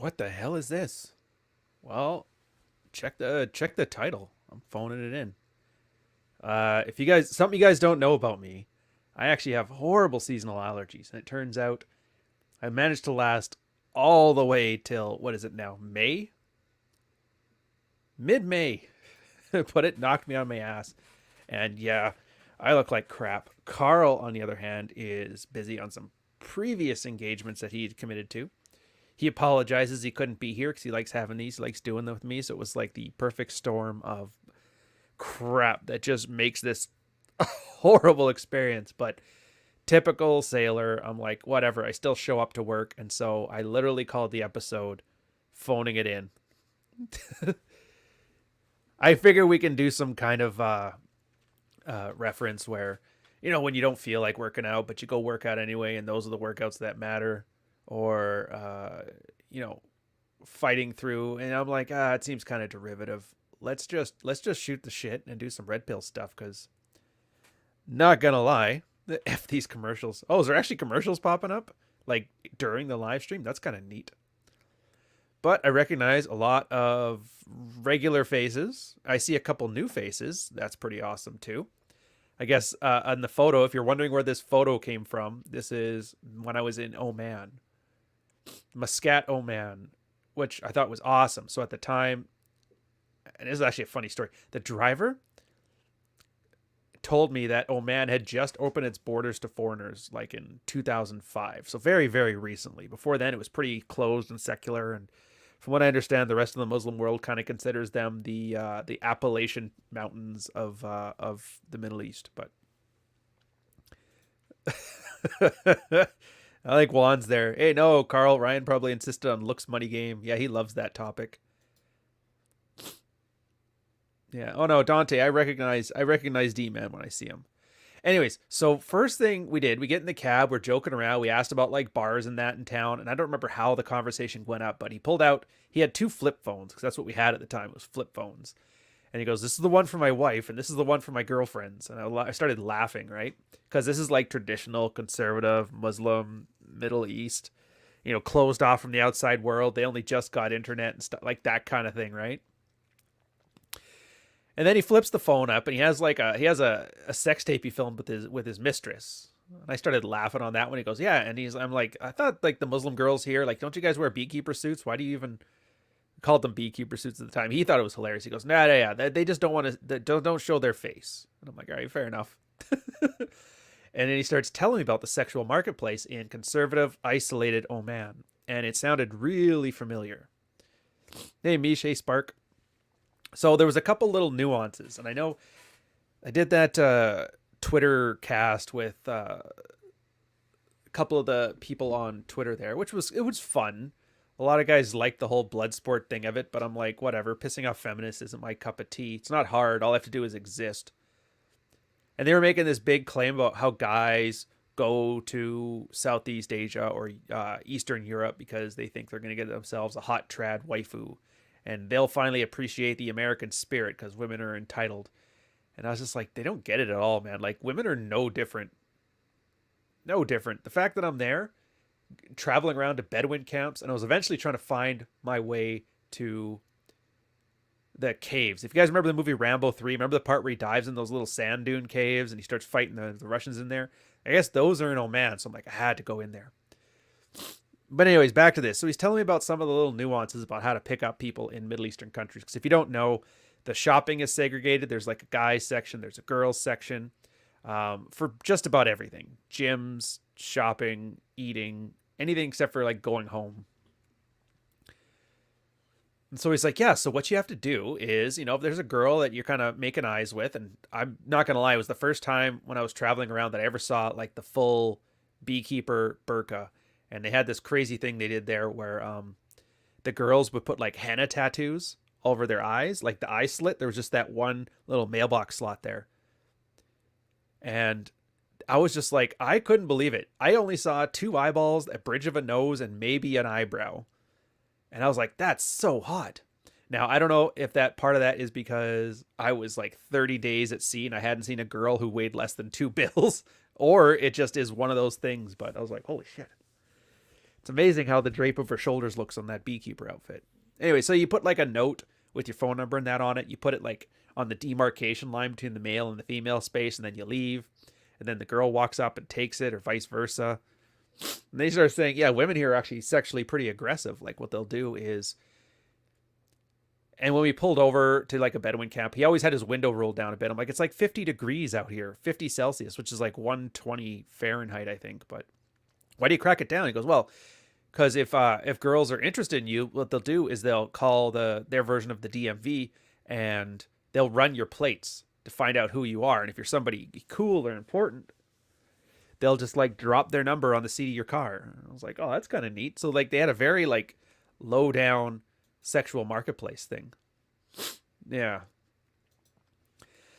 What the hell is this? Well, check the title. I'm phoning it in. If you guys, something you guys don't know about me, I actually have horrible seasonal allergies, and it turns out I managed to last all the way till what is it now? May, mid-May, but it knocked me on my ass, and yeah, I look like crap. Carl, on the other hand, is busy on some previous engagements that he'd committed to. He apologizes he couldn't be here because he likes having these, he likes doing them with me. So it was like the perfect storm of crap that just makes this a horrible experience. But typical sailor, I'm like, whatever. I still show up to work. And so I literally called the episode phoning it in. I figure we can do some kind of reference where, when you don't feel like working out, but you go work out anyway, and those are the workouts that matter. Or, fighting through. And I'm like, it seems kind of derivative. Let's just shoot the shit and do some red pill stuff. Because, not gonna lie, the F these commercials. Oh, is there actually commercials popping up? Like during the live stream? That's kind of neat. But I recognize a lot of regular faces. I see a couple new faces. That's pretty awesome too. I guess on the photo, if you're wondering where this photo came from, this is when I was in Oman, Muscat, Oman, which I thought was awesome. So at the time, and this is actually a funny story, the driver told me that Oman had just opened its borders to foreigners like in 2005. So very, very recently. Before then, it was pretty closed and secular. And from what I understand, the rest of the Muslim world kind of considers them the Appalachian Mountains of the Middle East. But I like Juan's there. Hey, no, Carl Ryan probably insisted on looks money game. Yeah, he loves that topic. Yeah. Oh no, Dante. I recognize D Man when I see him. Anyways, so first thing we did, we get in the cab, we're joking around, we asked about like bars and that in town, and I don't remember how the conversation went up, but he pulled out, he had two flip phones, because that's what we had at the time, was flip phones. And he goes, this is the one for my wife, and this is the one for my girlfriends. And I started laughing, right? Because this is like traditional, conservative, Muslim, Middle East, closed off from the outside world. They only just got internet and stuff, like that kind of thing, right? And then he flips the phone up and he has a sex tape he filmed with his mistress. And I started laughing on that when he goes, yeah. And I'm like, I thought like the Muslim girls here, like, don't you guys wear beekeeper suits? Why do you even call them beekeeper suits at the time? He thought it was hilarious. He goes, nah, yeah, they just don't want to, don't show their face. And I'm like, all right, fair enough. And then he starts telling me about the sexual marketplace in conservative, isolated Oman. And it sounded really familiar. Hey, Mish, hey, Spark. So there was a couple little nuances, and I know I did that Twitter cast with a couple of the people on Twitter there, which was fun. A lot of guys like the whole blood sport thing of it, but I'm like, whatever. Pissing off feminists isn't my cup of tea. It's not hard. All I have to do is exist. And they were making this big claim about how guys go to Southeast Asia or Eastern Europe because they think they're going to get themselves a hot trad waifu and they'll finally appreciate the American spirit because women are entitled. And I was just like, they don't get it at all, man. Like, women are no different. No different. The fact that I'm there, traveling around to Bedouin camps, and I was eventually trying to find my way to the caves. If you guys remember the movie Rambo 3, remember the part where he dives in those little sand dune caves and he starts fighting the Russians in there? I guess those are in Oman, so I'm like, I had to go in there. But anyways, back to this. So he's telling me about some of the little nuances about how to pick up people in Middle Eastern countries. Because if you don't know, the shopping is segregated. There's like a guys section. There's a girls section for just about everything. Gyms, shopping, eating, anything except for like going home. And so he's like, yeah, so what you have to do is, if there's a girl that you're kind of making eyes with, and I'm not going to lie, it was the first time when I was traveling around that I ever saw like the full beekeeper burqa. And they had this crazy thing they did there where the girls would put like henna tattoos over their eyes, like the eye slit. There was just that one little mailbox slot there. And I was just like, I couldn't believe it. I only saw two eyeballs, a bridge of a nose, and maybe an eyebrow. And I was like, that's so hot. Now, I don't know if that part of that is because I was like 30 days at sea and I hadn't seen a girl who weighed less than 2 bills, or it just is one of those things. But I was like, holy shit. It's amazing how the drape of her shoulders looks on that beekeeper outfit. Anyway, so you put like a note with your phone number and that on it. You put it like on the demarcation line between the male and the female space, and then you leave. And then the girl walks up and takes it, or vice versa. And they start saying, yeah, women here are actually sexually pretty aggressive. Like what they'll do is, and when we pulled over to like a Bedouin camp, he always had his window rolled down a bit. I'm like, it's like 50 degrees out here, 50 Celsius, which is like 120 Fahrenheit, I think. But why do you crack it down? He goes, well, because if girls are interested in you, what they'll do is they'll call their version of the DMV, and they'll run your plates to find out who you are. And if you're somebody cool or important, they'll just like drop their number on the seat of your car. I was like, oh, that's kind of neat. So like they had a very like low down sexual marketplace thing. Yeah.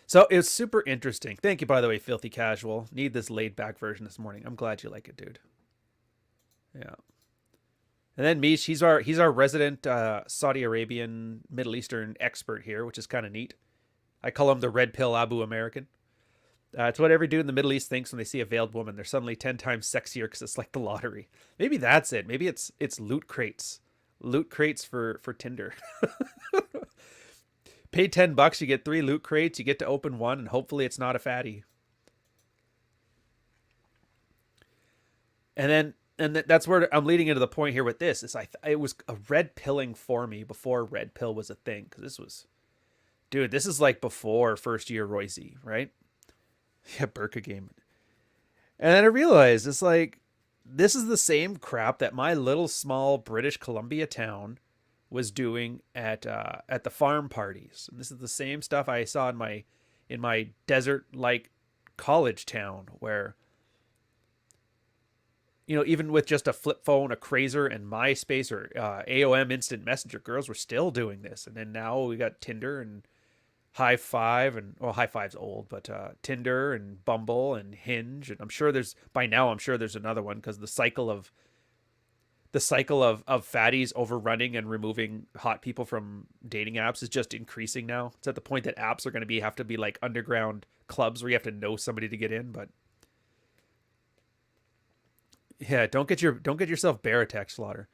So it's super interesting. Thank you, by the way, Filthy Casual. Need this laid back version this morning. I'm glad you like it, dude. Yeah. And then Mish, he's our resident Saudi Arabian Middle Eastern expert here, which is kind of neat. I call him the red pill Abu American. It's what every dude in the Middle East thinks when they see a veiled woman. They're suddenly 10 times sexier because it's like the lottery. Maybe that's it. Maybe it's loot crates. Loot crates for Tinder. Pay $10, you get 3 loot crates. You get to open one, and hopefully it's not a fatty. And that's where I'm leading into the point here with this. It was a red pilling for me before red pill was a thing. Because this is like before first year Royce, right? Yeah, Burka game. And then I realized it's like, this is the same crap that my little small British Columbia town was doing at the farm parties. And this is the same stuff I saw in my desert like college town, where, you know, even with just a flip phone, a Crazer, and MySpace or AOM Instant Messenger, girls were still doing this. And then now we got Tinder and High Five, and well, High Five's old, but Tinder and Bumble and Hinge, and I'm sure there's another one, because the cycle of fatties overrunning and removing hot people from dating apps is just increasing now. It's at the point that apps are going to have to be like underground clubs where you have to know somebody to get in. But yeah, don't get yourself bear attack, Slaughter.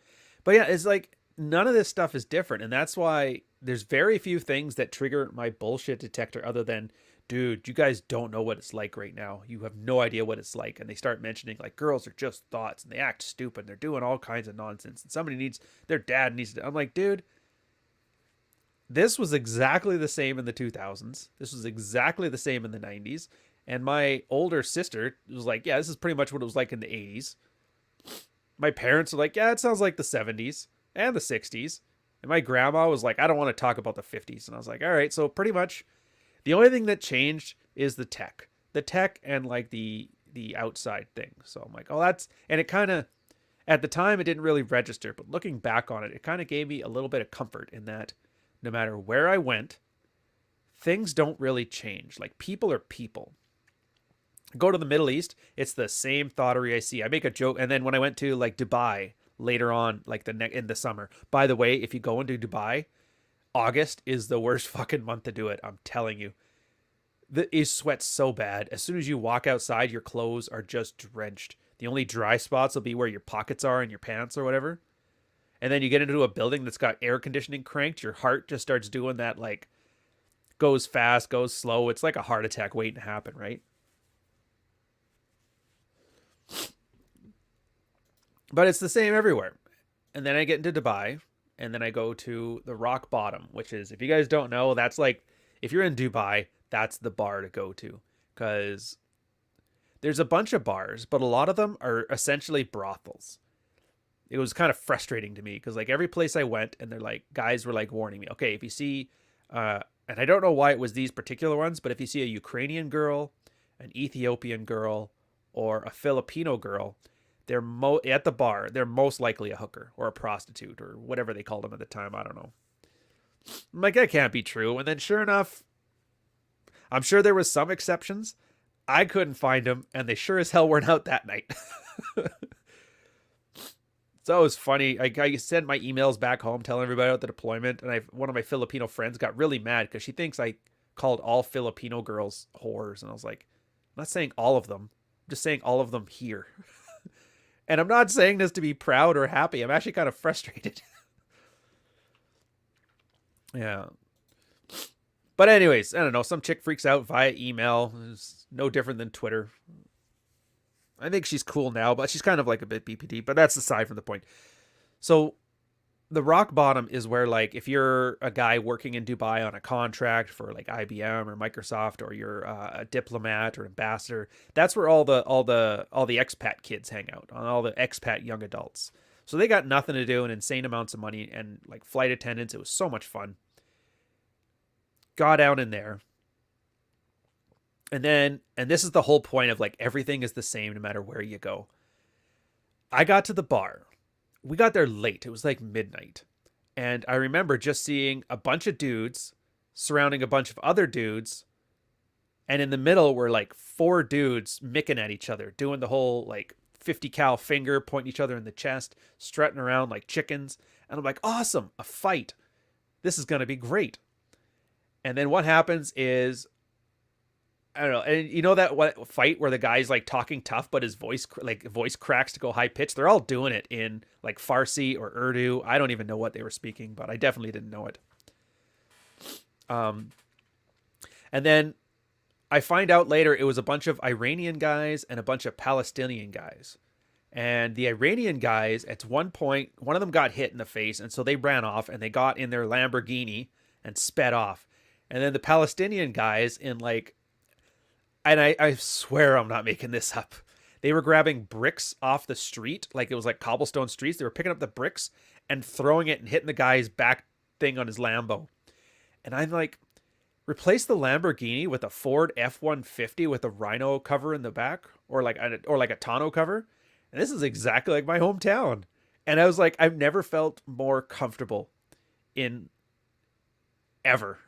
But yeah, it's like none of this stuff is different, and that's why there's very few things that trigger my bullshit detector other than, dude, you guys don't know what it's like right now. You have no idea what it's like. And they start mentioning like girls are just thoughts and they act stupid. They're doing all kinds of nonsense. And their dad needs to. I'm like, dude, this was exactly the same in the 2000s. This was exactly the same in the 90s. And my older sister was like, yeah, this is pretty much what it was like in the 80s. My parents are like, yeah, it sounds like the 70s and the 60s. And my grandma was like, I don't want to talk about the 50s. And I was like, all right. So pretty much the only thing that changed is the tech and like the outside thing. So I'm like, oh, and it kind of, at the time it didn't really register, but looking back on it, it kind of gave me a little bit of comfort in that no matter where I went, things don't really change. Like people are people. Go to the Middle East, it's the same thoughterry I see. I make a joke. And then when I went to like Dubai, later on, like in the summer. By the way, if you go into Dubai, August is the worst fucking month to do it. I'm telling you. You sweat so bad. As soon as you walk outside, your clothes are just drenched. The only dry spots will be where your pockets are in your pants or whatever. And then you get into a building that's got air conditioning cranked. Your heart just starts doing that, like, goes fast, goes slow. It's like a heart attack waiting to happen, right? But it's the same everywhere. And then I get into Dubai, and then I go to the Rock Bottom, which is, if you guys don't know, that's like, if you're in Dubai, that's the bar to go to. Because there's a bunch of bars, but a lot of them are essentially brothels. It was kind of frustrating to me, because like every place I went, and they're like, guys were like warning me, okay, if you see, and I don't know why it was these particular ones, but if you see a Ukrainian girl, an Ethiopian girl, or a Filipino girl, they're at the bar, they're most likely a hooker or a prostitute or whatever they called them at the time. I don't know. I'm like, that can't be true. And then sure enough, I'm sure there was some exceptions. I couldn't find them, and they sure as hell weren't out that night. So it was funny. I sent my emails back home telling everybody about the deployment, and one of my Filipino friends got really mad because she thinks I called all Filipino girls whores. And I was like, I'm not saying all of them. I'm just saying all of them here. And I'm not saying this to be proud or happy. I'm actually kind of frustrated. Yeah. But anyways, I don't know. Some chick freaks out via email. It's no different than Twitter. I think she's cool now, but she's kind of like a bit BPD. But that's aside from the point. So the rock bottom is where, like, if you're a guy working in Dubai on a contract for like IBM or Microsoft, or you're a diplomat or ambassador, that's where all the expat kids hang out, on all the expat young adults. So they got nothing to do and insane amounts of money and like flight attendants. It was so much fun. Got out in there. And this is the whole point of like everything is the same no matter where you go. I got to the bar. We got there late. It was like midnight. And I remember just seeing a bunch of dudes surrounding a bunch of other dudes. And in the middle were like four dudes micking at each other, doing the whole like 50 cal finger, pointing each other in the chest, strutting around like chickens. And I'm like, awesome, a fight. This is going to be great. And then what happens is, I don't know, and you know that what fight where the guy's like talking tough, but his voice cracks to go high pitch. They're all doing it in like Farsi or Urdu. I don't even know what they were speaking, but I definitely didn't know it. And then I find out later it was a bunch of Iranian guys and a bunch of Palestinian guys. And the Iranian guys, at one point, one of them got hit in the face, and so they ran off and they got in their Lamborghini and sped off. And then the Palestinian guys in like, and I swear I'm not making this up, they were grabbing bricks off the street, like it was like cobblestone streets. They were picking up the bricks and throwing it and hitting the guy's back thing on his Lambo. And I'm like, replace the Lamborghini with a Ford F-150 with a Rhino cover in the back, or like a tonneau cover. And this is exactly like my hometown. And I was like, I've never felt more comfortable in ever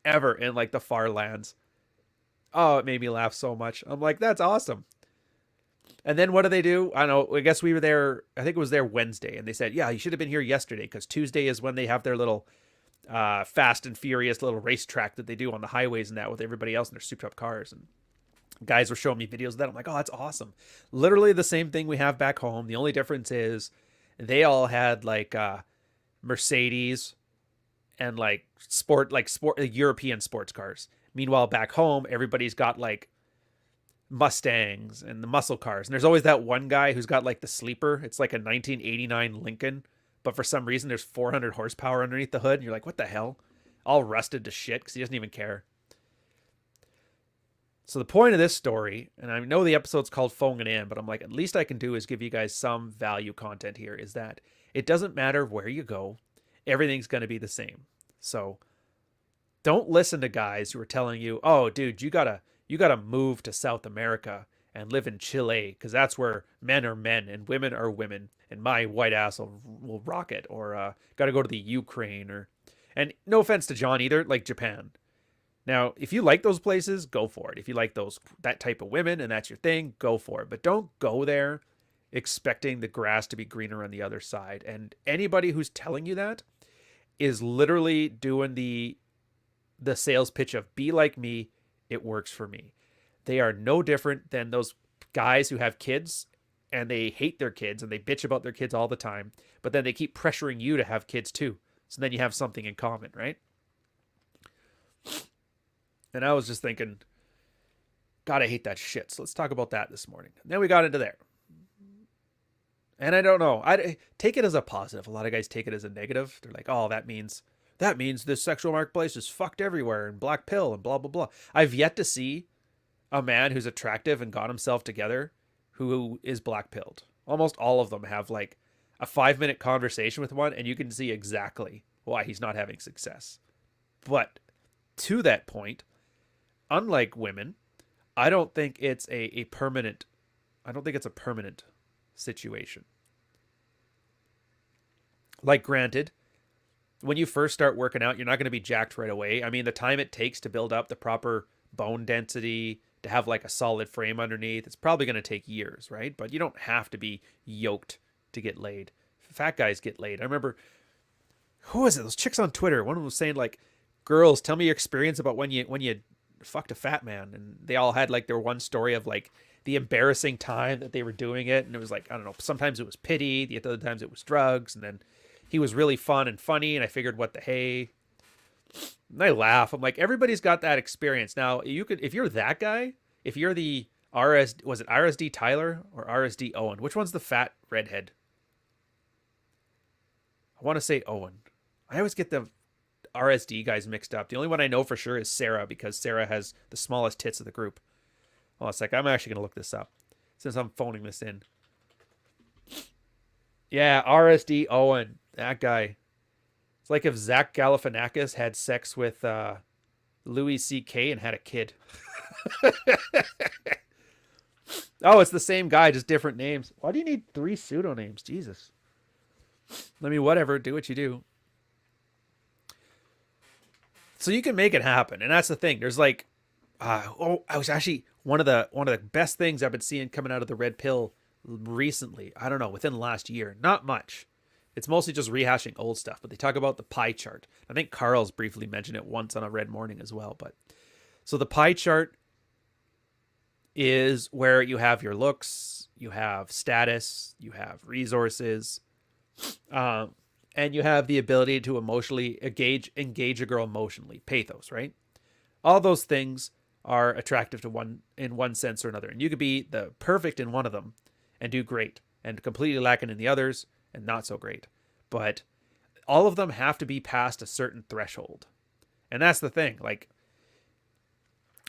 in like the far lands. Oh, it made me laugh so much. I'm like, that's awesome. And then what do they do? I don't know. I guess we were there. I think it was there Wednesday. And they said, yeah, you should have been here yesterday, because Tuesday is when they have their little fast and furious little racetrack that they do on the highways and that with everybody else in their souped up cars. And guys were showing me videos of that. I'm like, oh, that's awesome. Literally the same thing we have back home. The only difference is they all had like Mercedes and like European sports cars. Meanwhile, back home, everybody's got like Mustangs and the muscle cars. And there's always that one guy who's got like the sleeper. It's like a 1989 Lincoln, but for some reason there's 400 horsepower underneath the hood. And you're like, what the hell? All rusted to shit because he doesn't even care. So the point of this story, and I know the episode's called Phoning It In, but I'm like, at least I can do is give you guys some value content here, is that it doesn't matter where you go. Everything's going to be the same. So don't listen to guys who are telling you, oh, dude, you gotta move to South America and live in Chile because that's where men are men and women are women, and my white ass will rock it. Or gotta go to the Ukraine, and no offense to John either, like Japan. Now, if you like those places, go for it. If you like that type of women and that's your thing, go for it. But don't go there expecting the grass to be greener on the other side. And anybody who's telling you that is literally doing the sales pitch of be like me, it works for me. They are no different than those guys who have kids and they hate their kids and they bitch about their kids all the time, but then they keep pressuring you to have kids too. So then you have something in common, right? And I was just thinking, God, I hate that shit. So let's talk about that this morning. And then we got into there. And I don't know. I take it as a positive. A lot of guys take it as a negative. They're like, oh, that means this sexual marketplace is fucked everywhere and black pill and blah, blah, blah. I've yet to see a man who's attractive and got himself together who is black pilled. Almost all of them have like a 5-minute conversation with one and you can see exactly why he's not having success. But to that point, unlike women, I don't think it's a permanent situation. Like, granted, when you first start working out, you're not going to be jacked right away. I mean, the time it takes to build up the proper bone density, to have like a solid frame underneath, it's probably going to take years, right? But you don't have to be yoked to get laid. Fat guys get laid. I remember, who was it? Those chicks on Twitter. One of them was saying like, girls, tell me your experience about when you fucked a fat man. And they all had like their one story of like the embarrassing time that they were doing it. And it was like, I don't know, sometimes it was pity, the other times it was drugs. And then he was really fun and funny. And I figured, what the hey? And I laugh. I'm like, everybody's got that experience. Now, you could, if you're that guy, if you're the was it RSD Tyler or RSD Owen? Which one's the fat redhead? I want to say Owen. I always get the RSD guys mixed up. The only one I know for sure is Sarah, because Sarah has the smallest tits of the group. Hold on a sec. I'm actually going to look this up since I'm phoning this in. Yeah, RSD Owen. That guy. It's like if Zach Galifianakis had sex with Louis C.K. and had a kid. Oh, it's the same guy, just different names. Why do you need 3 pseudonyms? Jesus. I mean, whatever. Do what you do. So you can make it happen, and that's the thing. There's like, I was actually one of the best things I've been seeing coming out of the red pill recently. I don't know, within the last year. Not much. It's mostly just rehashing old stuff, but they talk about the pie chart. I think Carl's briefly mentioned it once on a Red Morning as well. But so the pie chart is where you have your looks, you have status, you have resources, and you have the ability to emotionally engage a girl emotionally, pathos, right? All those things are attractive to one in one sense or another. And you could be the perfect in one of them and do great, and completely lacking in the others and not so great. But all of them have to be past a certain threshold. And that's the thing. Like,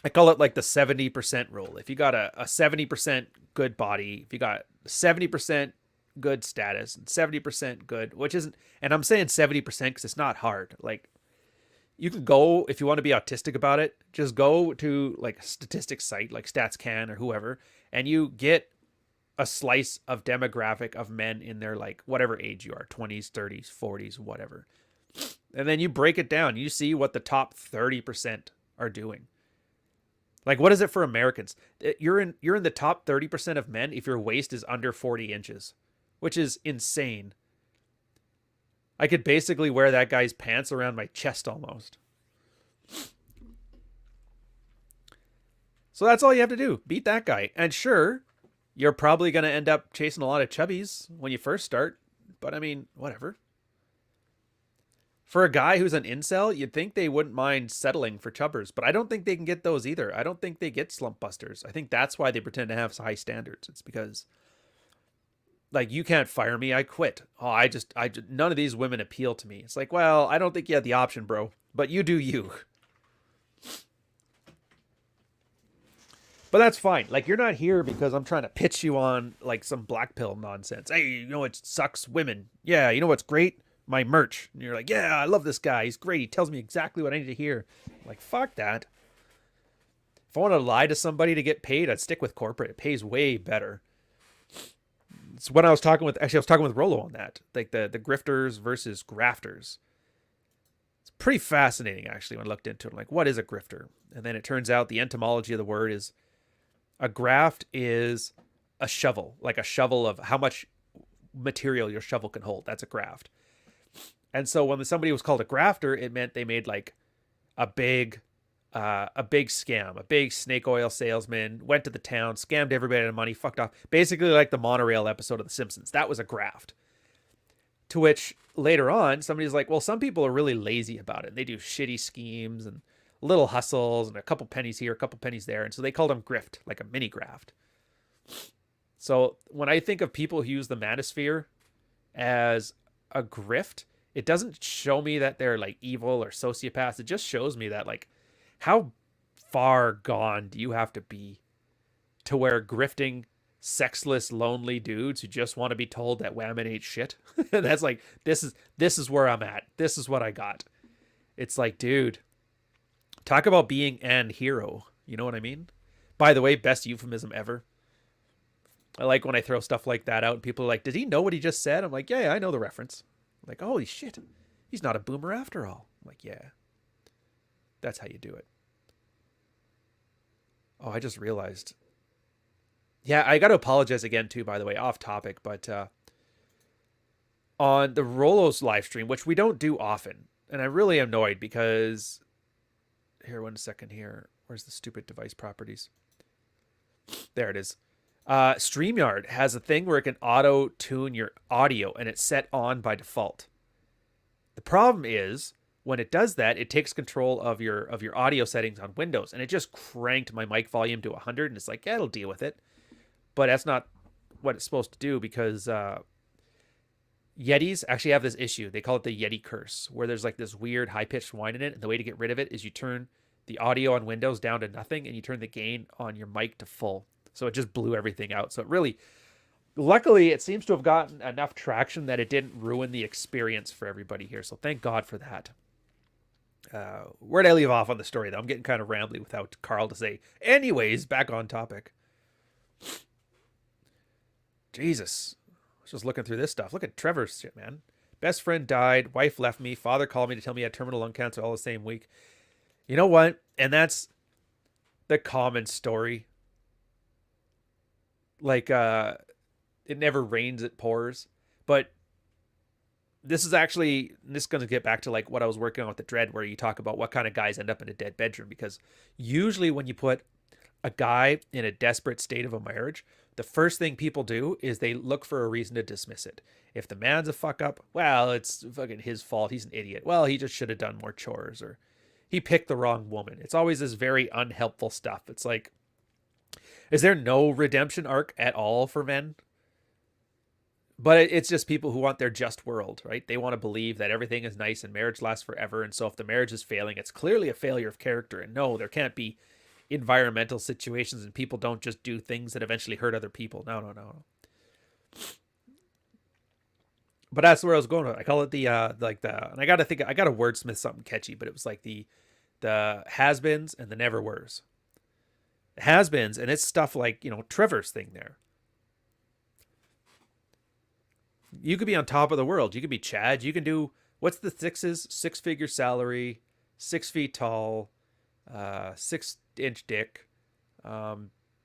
I call it like the 70% rule. If you got a 70% good body, if you got 70% good status and 70% good, which isn't, and I'm saying 70% because it's not hard. Like, you can go, if you want to be autistic about it, just go to like a statistics site like StatsCan or whoever, and you get a slice of demographic of men in their like whatever age you are, 20s, 30s, 40s, whatever. And then you break it down. You see what the top 30% are doing. Like, what is it for Americans? You're in the top 30% of men if your waist is under 40 inches, which is insane. I could basically wear that guy's pants around my chest almost. So that's all you have to do. Beat that guy. And sure, you're probably going to end up chasing a lot of chubbies when you first start. But I mean, whatever. For a guy who's an incel, you'd think they wouldn't mind settling for chubbers. But I don't think they can get those either. I don't think they get slump busters. I think that's why they pretend to have high standards. It's because, like, you can't fire me, I quit. Oh, I just none of these women appeal to me. It's like, well, I don't think you had the option, bro. But you do you. But that's fine. Like, you're not here because I'm trying to pitch you on, like, some black pill nonsense. Hey, you know, it sucks women. Yeah, you know what's great? My merch. And you're like, yeah, I love this guy. He's great. He tells me exactly what I need to hear. I'm like, fuck that. If I want to lie to somebody to get paid, I'd stick with corporate. It pays way better. It's when I was talking with Rollo on that. Like the grifters versus grafters. It's pretty fascinating, actually, when I looked into it. I'm like, what is a grifter? And then it turns out the etymology of the word is a graft is a shovel. Like a shovel of how much material your shovel can hold. That's a graft. And so when somebody was called a grafter, it meant they made like a big scam, a big snake oil salesman, went to the town, scammed everybody out of money, fucked off. Basically like the monorail episode of The Simpsons. That was a graft. To which later on, somebody's like, well, some people are really lazy about it. They do shitty schemes and little hustles and a couple pennies here, a couple pennies there. And so they called them grift, like a mini graft. So when I think of people who use the manosphere as a grift, it doesn't show me that they're like evil or sociopaths. It just shows me that, like, how far gone do you have to be to where grifting sexless, lonely dudes who just want to be told that women ain't shit? That's like, this is where I'm at. This is what I got. It's like, dude, talk about being an hero. You know what I mean? By the way, best euphemism ever. I like when I throw stuff like that out and people are like, did he know what he just said? I'm like, yeah, I know the reference. I'm like, holy shit, he's not a boomer after all. I'm like, yeah, that's how you do it. Oh, I just realized. Yeah, I got to apologize again too, by the way, off topic, but on the Rollo's live stream, which we don't do often, and I really am annoyed because, here, 1 second here. Where's the stupid device properties? There it is. StreamYard has a thing where it can auto tune your audio and it's set on by default. The problem is when it does that, it takes control of your audio settings on Windows, and it just cranked my mic volume to 100, and it's like, yeah, it'll deal with it. But that's not what it's supposed to do, because Yetis actually have this issue. They call it the Yeti curse, where there's like this weird high-pitched whine in it, and the way to get rid of it is you turn the audio on Windows down to nothing, and you turn the gain on your mic to full. So it just blew everything out. So it really, luckily, it seems to have gotten enough traction that it didn't ruin the experience for everybody here. So thank God for that. Where'd I leave off on the story, though? I'm getting kind of rambly without Carl to say. Anyways, back on topic. Jesus. I was just looking through this stuff. Look at Trevor's shit, man. Best friend died. Wife left me. Father called me to tell me he had terminal lung cancer all the same week. You know what? And that's the common story. Like, it never rains, it pours. But this is going to get back to like what I was working on with the Dread, where you talk about what kind of guys end up in a dead bedroom. Because usually when you put a guy in a desperate state of a marriage, the first thing people do is they look for a reason to dismiss it. If the man's a fuck up, well, it's fucking his fault. He's an idiot. Well, he just should have done more chores, or he picked the wrong woman. It's always this very unhelpful stuff. It's like, is there no redemption arc at all for men? But it's just people who want their just world, right? They want to believe that everything is nice and marriage lasts forever. And so if the marriage is failing, it's clearly a failure of character. And no, there can't be environmental situations, and people don't just do things that eventually hurt other people. No. But that's where I was going with. I call it and I got to wordsmith something catchy, but it was like the has-beens and the never-weres. Has-beens, and it's stuff like, Trevor's thing there. You could be on top of the world. You could be Chad. You can do, what's the sixes? 6-figure salary, 6 feet tall, 6-inch dick,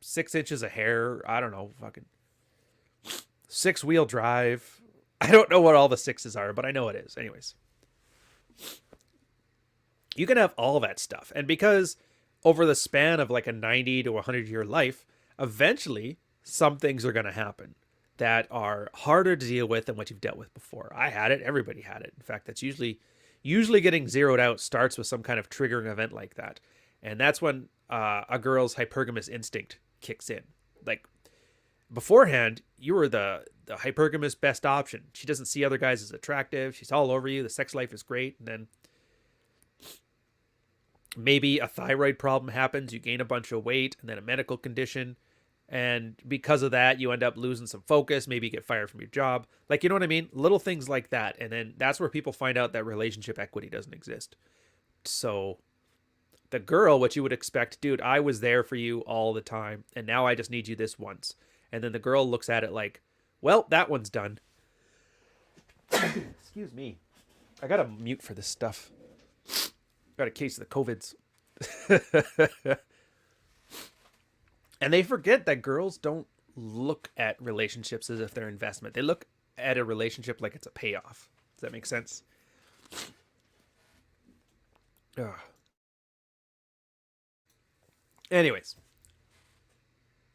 6 inches of hair. I don't know, fucking 6-wheel drive. I don't know what all the sixes are, but I know it is. Anyways, you can have all that stuff. And because over the span of like a 90 to 100-year life, eventually some things are going to happen that are harder to deal with than what you've dealt with before. I had it. Everybody had it. In fact, that's usually getting zeroed out starts with some kind of triggering event like that. And that's when a girl's hypergamous instinct kicks in. Like, beforehand, you were the hypergamous best option. She doesn't see other guys as attractive. She's all over you. The sex life is great. And then maybe a thyroid problem happens. You gain a bunch of weight, and then a medical condition. And because of that, you end up losing some focus. Maybe you get fired from your job. Like, you know what I mean? Little things like that. And then that's where people find out that relationship equity doesn't exist. So the girl, what you would expect, dude, I was there for you all the time, and now I just need you this once. And then the girl looks at it like, well, that one's done. Excuse me. I got to mute for this stuff. Got a case of the COVIDs. And they forget that girls don't look at relationships as if they're investment. They look at a relationship like it's a payoff. Does that make sense? Ugh. Anyways.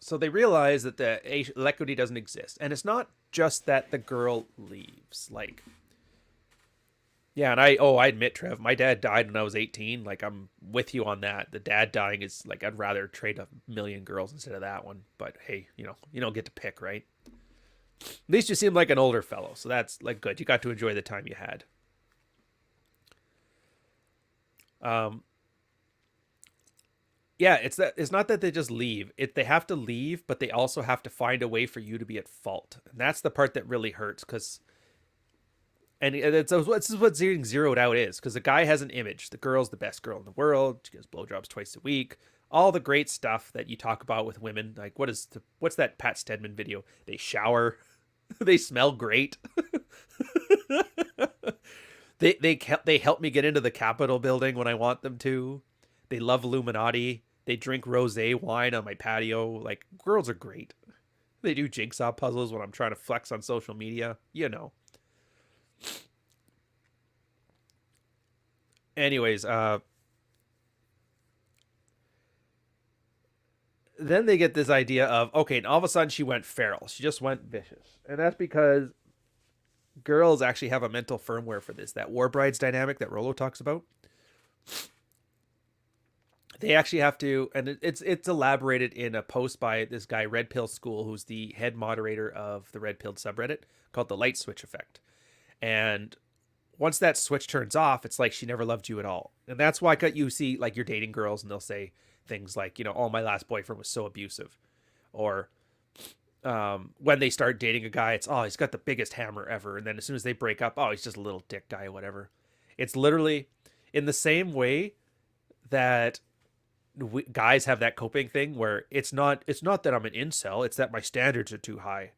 So they realize that the equity doesn't exist. And it's not just that the girl leaves. Like, yeah, and I admit, Trev, my dad died when I was 18. Like, I'm with you on that. The dad dying is like, I'd rather trade 1,000,000 girls instead of that one. But hey, you don't get to pick, right? At least you seem like an older fellow, so that's like good. You got to enjoy the time you had. Yeah, it's not that they just leave. They have to leave, but they also have to find a way for you to be at fault. And that's the part that really hurts, because this is what getting zeroed out is, because the guy has an image. The girl's the best girl in the world. She gets blowjobs twice a week. All the great stuff that you talk about with women. Like, what's that Pat Stedman video? They shower. They smell great. They help me get into the Capitol building when I want them to. They love Illuminati. They drink rosé wine on my patio. Like, girls are great. They do jigsaw puzzles when I'm trying to flex on social media. Anyways, then they get this idea of, okay, and all of a sudden she went feral. She just went vicious. And that's because girls actually have a mental firmware for this. That war brides dynamic that Rollo talks about. They actually have to, and it's elaborated in a post by this guy, Red Pill School, who's the head moderator of the Red Pill subreddit, called the light switch effect. And once that switch turns off, it's like she never loved you at all. And that's why you see, like, you're dating girls and they'll say things like, you know, oh, my last boyfriend was so abusive. Or when they start dating a guy, it's, oh, he's got the biggest hammer ever. And then as soon as they break up, oh, he's just a little dick guy, whatever. It's literally in the same way that guys have that coping thing where it's not that I'm an incel, it's that my standards are too high.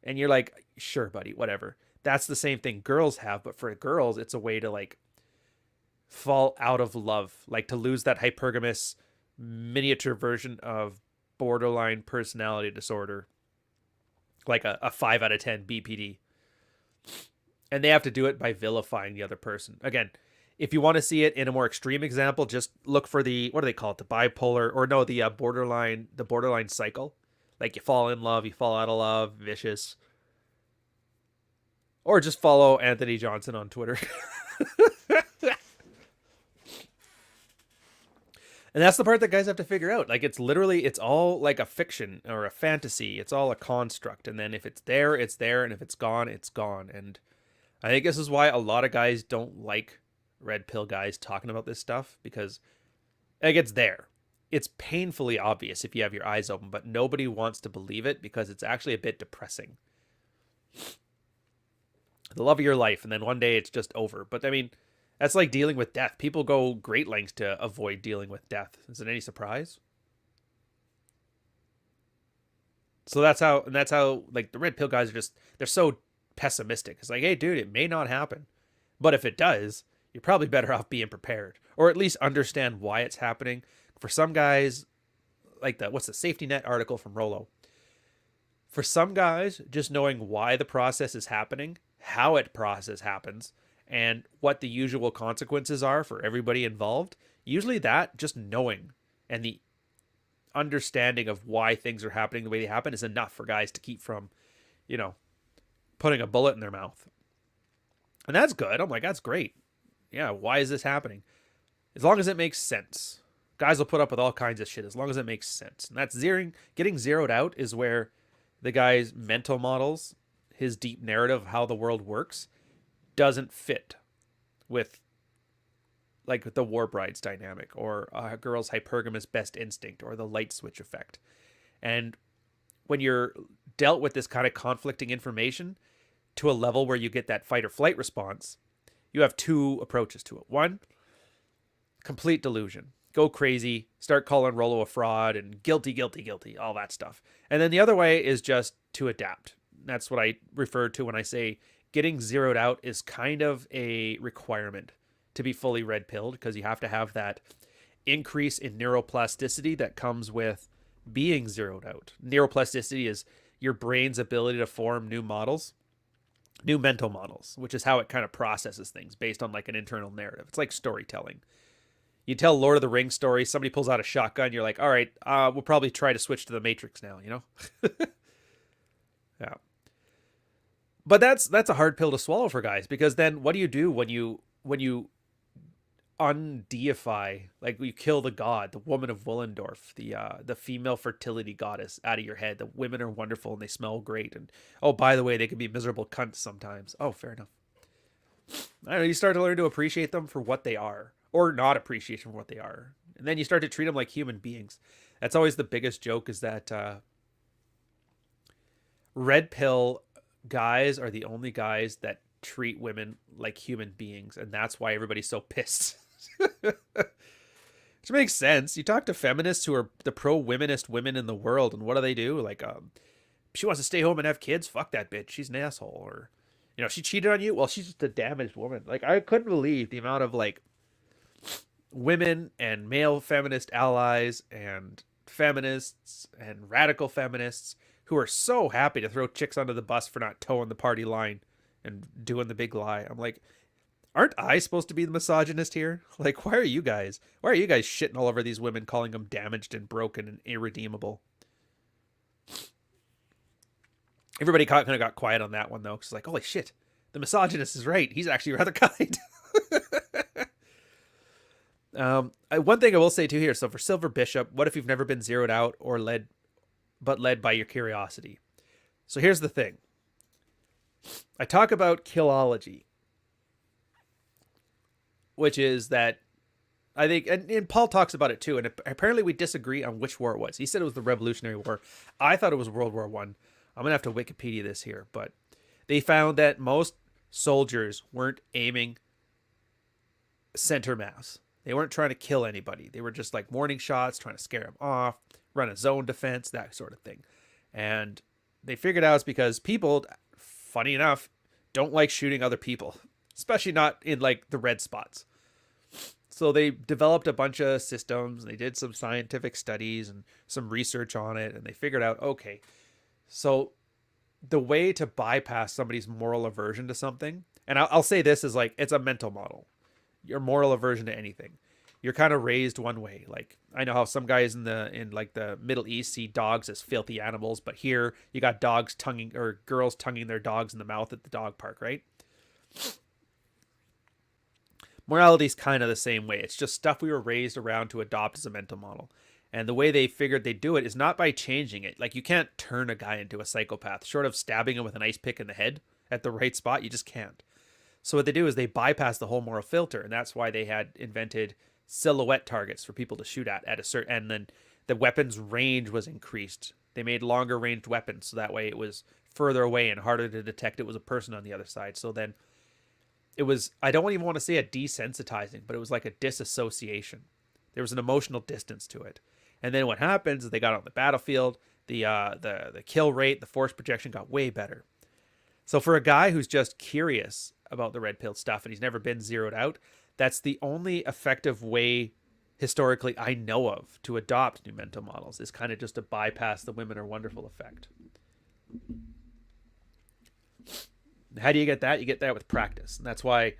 And you're like, sure, buddy, whatever. That's the same thing girls have, but for girls, it's a way to, like, fall out of love, like to lose that hypergamous miniature version of borderline personality disorder, like a 5 out of 10 BPD. And they have to do it by vilifying the other person. Again, if you want to see it in a more extreme example, just look for the, what do they call it? The bipolar, or no, the borderline cycle. Like, you fall in love, you fall out of love, vicious. Or just follow Anthony Johnson on Twitter. And that's the part that guys have to figure out. Like, it's all like a fiction or a fantasy. It's all a construct. And then if it's there, it's there. And if it's gone, it's gone. And I think this is why a lot of guys don't like red pill guys talking about this stuff, because, like, it's there. It's painfully obvious if you have your eyes open, but nobody wants to believe it because it's actually a bit depressing. The love of your life, and then one day it's just over. But I mean, that's like dealing with death. People go great lengths to avoid dealing with death. Is it any surprise? So that's how like the red pill guys are just, they're so pessimistic. It's like, hey dude, it may not happen. But if it does, you're probably better off being prepared, or at least understand why it's happening. For some guys, like what's the safety net article from Rollo? For some guys, just knowing why the process is happening, how it process happens, and what the usual consequences are for everybody involved, usually that, just knowing and the understanding of why things are happening the way they happen, is enough for guys to keep from, you know, putting a bullet in their mouth. And that's good. I'm like, that's great. Yeah, why is this happening? As long as it makes sense. Guys will put up with all kinds of shit as long as it makes sense. And that's getting zeroed out is where the guy's mental models, his deep narrative of how the world works, doesn't fit with, like, with the war brides dynamic, or a girl's hypergamous best instinct, or the light switch effect. And when you're dealt with this kind of conflicting information to a level where you get that fight or flight response, you have two approaches to it. One, complete delusion. Go crazy, start calling Rollo a fraud and guilty, all that stuff. And then the other way is just to adapt. That's what I refer to when I say getting zeroed out is kind of a requirement to be fully red-pilled, because you have to have that increase in neuroplasticity that comes with being zeroed out. Neuroplasticity is your brain's ability to form new models, new mental models, which is how it kind of processes things based on, like, an internal narrative. It's like storytelling. You tell Lord of the Rings story, somebody pulls out a shotgun, you're like, all right, we'll probably try to switch to the Matrix now, you know? Yeah. But that's a hard pill to swallow for guys, because then what do you do when you undeify, like, you kill the god, the woman of Willendorf, the female fertility goddess, out of your head? The women are wonderful and they smell great, and oh, by the way, they can be miserable cunts sometimes. Oh, fair enough. I don't know, you start to learn to appreciate them for what they are, or not appreciate them for what they are, and then you start to treat them like human beings. That's always the biggest joke, is that red pill guys are the only guys that treat women like human beings, and that's why everybody's so pissed. Which makes sense. You talk to feminists who are the pro-womenist women in the world, and what do? Like, she wants to stay home and have kids? Fuck that bitch. She's an asshole. Or, you know, she cheated on you? Well, she's just a damaged woman. Like, I couldn't believe the amount of, like, women and male feminist allies and feminists and radical feminists who are so happy to throw chicks under the bus for not towing the party line and doing the big lie. I'm like, Aren't I supposed to be the misogynist here? Like, why are you guys shitting all over these women, calling them damaged and broken and irredeemable? Everybody kind of got quiet on that one, though, because like, holy shit, the misogynist is right. He's actually rather kind. One thing I will say too here. So for Silver Bishop, what if you've never been zeroed out or led by your curiosity? So here's the thing. I talk about killology, which is that I think, and Paul talks about it too, and apparently we disagree on which war it was. He said it was the Revolutionary War. I thought it was World War One. I'm gonna have to Wikipedia this here, but they found that most soldiers weren't aiming center mass. They weren't trying to kill anybody. They were just like warning shots, trying to scare them off, run a zone defense, that sort of thing. And they figured out it's because people, funny enough, don't like shooting other people, especially not in like the red spots. So they developed a bunch of systems, and they did some scientific studies and some research on it, and they figured out, okay, so the way to bypass somebody's moral aversion to something, and I'll say this is like, it's a mental model. Your moral aversion to anything. You're kind of raised one way. Like, I know how some guys in like the Middle East see dogs as filthy animals, but here you got girls tonguing their dogs in the mouth at the dog park, right? Morality is kind of the same way. It's just stuff we were raised around to adopt as a mental model. And the way they figured they'd do it is not by changing it. Like, you can't turn a guy into a psychopath. Short of stabbing him with an ice pick in the head at the right spot, you just can't. So what they do is they bypass the whole moral filter, and that's why they had invented silhouette targets for people to shoot at a certain, and then the weapon's range was increased. They made longer ranged weapons, so that way it was further away and harder to detect it was a person on the other side. So then it was, I don't even want to say a desensitizing, but it was like a disassociation. There was an emotional distance to it. And then what happens is they got on the battlefield, the kill rate, the force projection got way better. So for a guy who's just curious about the red pill stuff and he's never been zeroed out, that's the only effective way historically I know of to adopt new mental models, is kind of just to bypass the women are wonderful effect. How do you get that? You get that with practice. And that's why,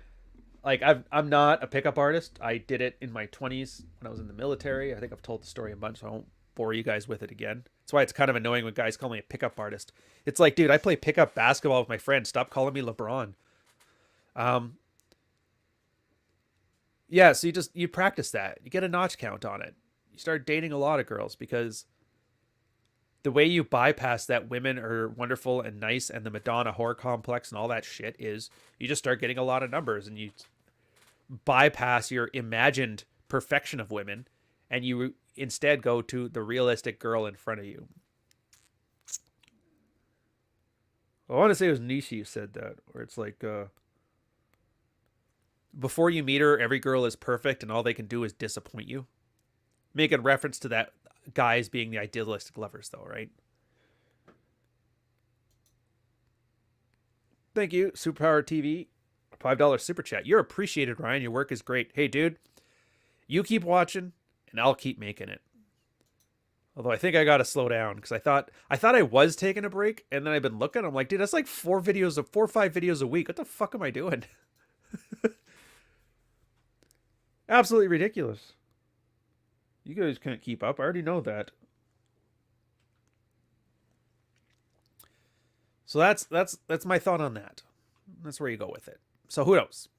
like, I'm not a pickup artist. I did it in my 20s when I was in the military. I think I've told the story a bunch, so I won't bore you guys with it again. That's why it's kind of annoying when guys call me a pickup artist. It's like, dude, I play pickup basketball with my friends. Stop calling me LeBron. Yeah, so you practice that. You get a notch count on it. You start dating a lot of girls, because the way you bypass that women are wonderful and nice and the Madonna whore complex and all that shit is you just start getting a lot of numbers, and you bypass your imagined perfection of women, and you instead go to the realistic girl in front of you. I want to say it was Nishi who said that, where it's like, before you meet her, every girl is perfect and all they can do is disappoint you. Making reference to that guys being the idealistic lovers, though, right? Thank you, Superpower TV. $5 super chat. You're appreciated, Ryan. Your work is great. Hey, dude, you keep watching and I'll keep making it. Although I think I got to slow down, because I thought I was taking a break, and then I've been looking. I'm like, dude, that's like 4 or 5 videos a week. What the fuck am I doing? Absolutely ridiculous. You guys can't keep up. I already know that. So that's my thought on that. That's where you go with it. So who knows?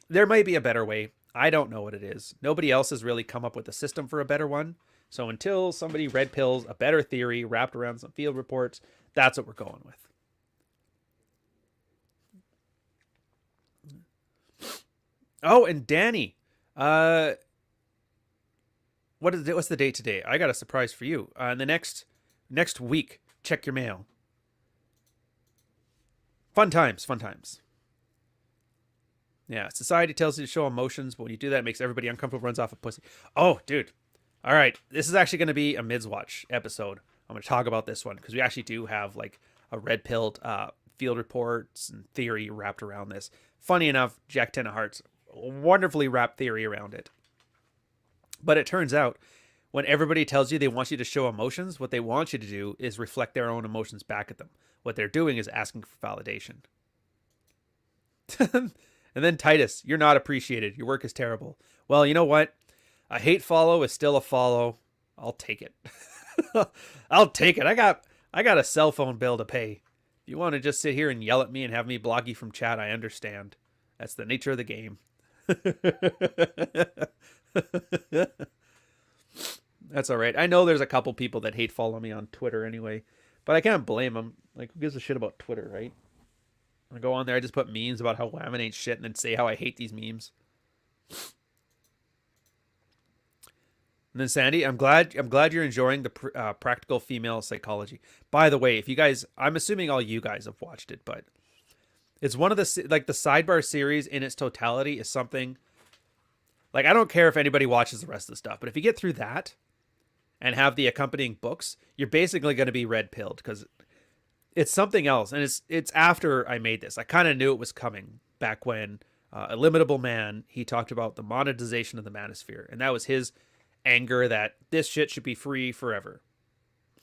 There might be a better way. I don't know what it is. Nobody else has really come up with a system for a better one. So until somebody red pills a better theory wrapped around some field reports, that's what we're going with. Oh, and Danny, what's the date today? I got a surprise for you. In the next week, check your mail. Fun times. Yeah, society tells you to show emotions, but when you do that, it makes everybody uncomfortable, runs off a pussy. Oh, dude. All right, this is actually going to be a mids-watch episode. I'm going to talk about this one, because we actually do have like a red-pilled field reports and theory wrapped around this. Funny enough, Jack Ten of Hearts, wonderfully wrapped theory around it. But it turns out, when everybody tells you they want you to show emotions, what they want you to do is reflect their own emotions back at them. What they're doing is asking for validation. And then Titus, you're not appreciated. Your work is terrible. Well, you know what? A hate follow is still a follow. I'll take it. I'll take it. I got a cell phone bill to pay. If you want to just sit here and yell at me and have me block you from chat, I understand. That's the nature of the game. That's all right. I know there's a couple people that hate follow me on Twitter anyway, but I can't blame them. Like, who gives a shit about Twitter, right? I go on there, I just put memes about how women ain't shit and then say how I hate these memes. And then Sandy, I'm glad you're enjoying the practical female psychology. By the way, if you guys, I'm assuming all you guys have watched it, but it's one of the, like, the Sidebar series in its totality is something, like, I don't care if anybody watches the rest of the stuff, but if you get through that and have the accompanying books, you're basically going to be red pilled because it's something else. And it's after I made this. I kind of knew it was coming back when Illimitable Man, he talked about the monetization of the manosphere. And that was his anger that this shit should be free forever.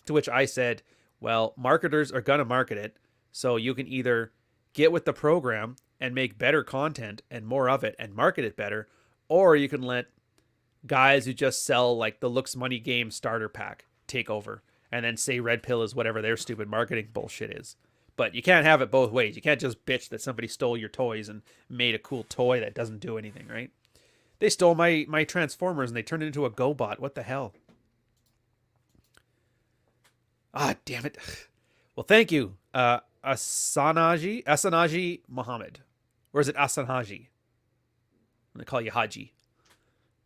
To which I said, well, marketers are going to market it. So you can either get with the program and make better content and more of it and market it better, or you can let guys who just sell like the Looks Money Game starter pack take over and then say red pill is whatever their stupid marketing bullshit is. But you can't have it both ways. You can't just bitch that somebody stole your toys and made a cool toy that doesn't do anything, right? They stole my Transformers and they turned it into a GoBot. What the hell? Ah, damn it. Well, thank you, Asanaji Muhammad. Or is it Asanaji? I'm going to call you Haji.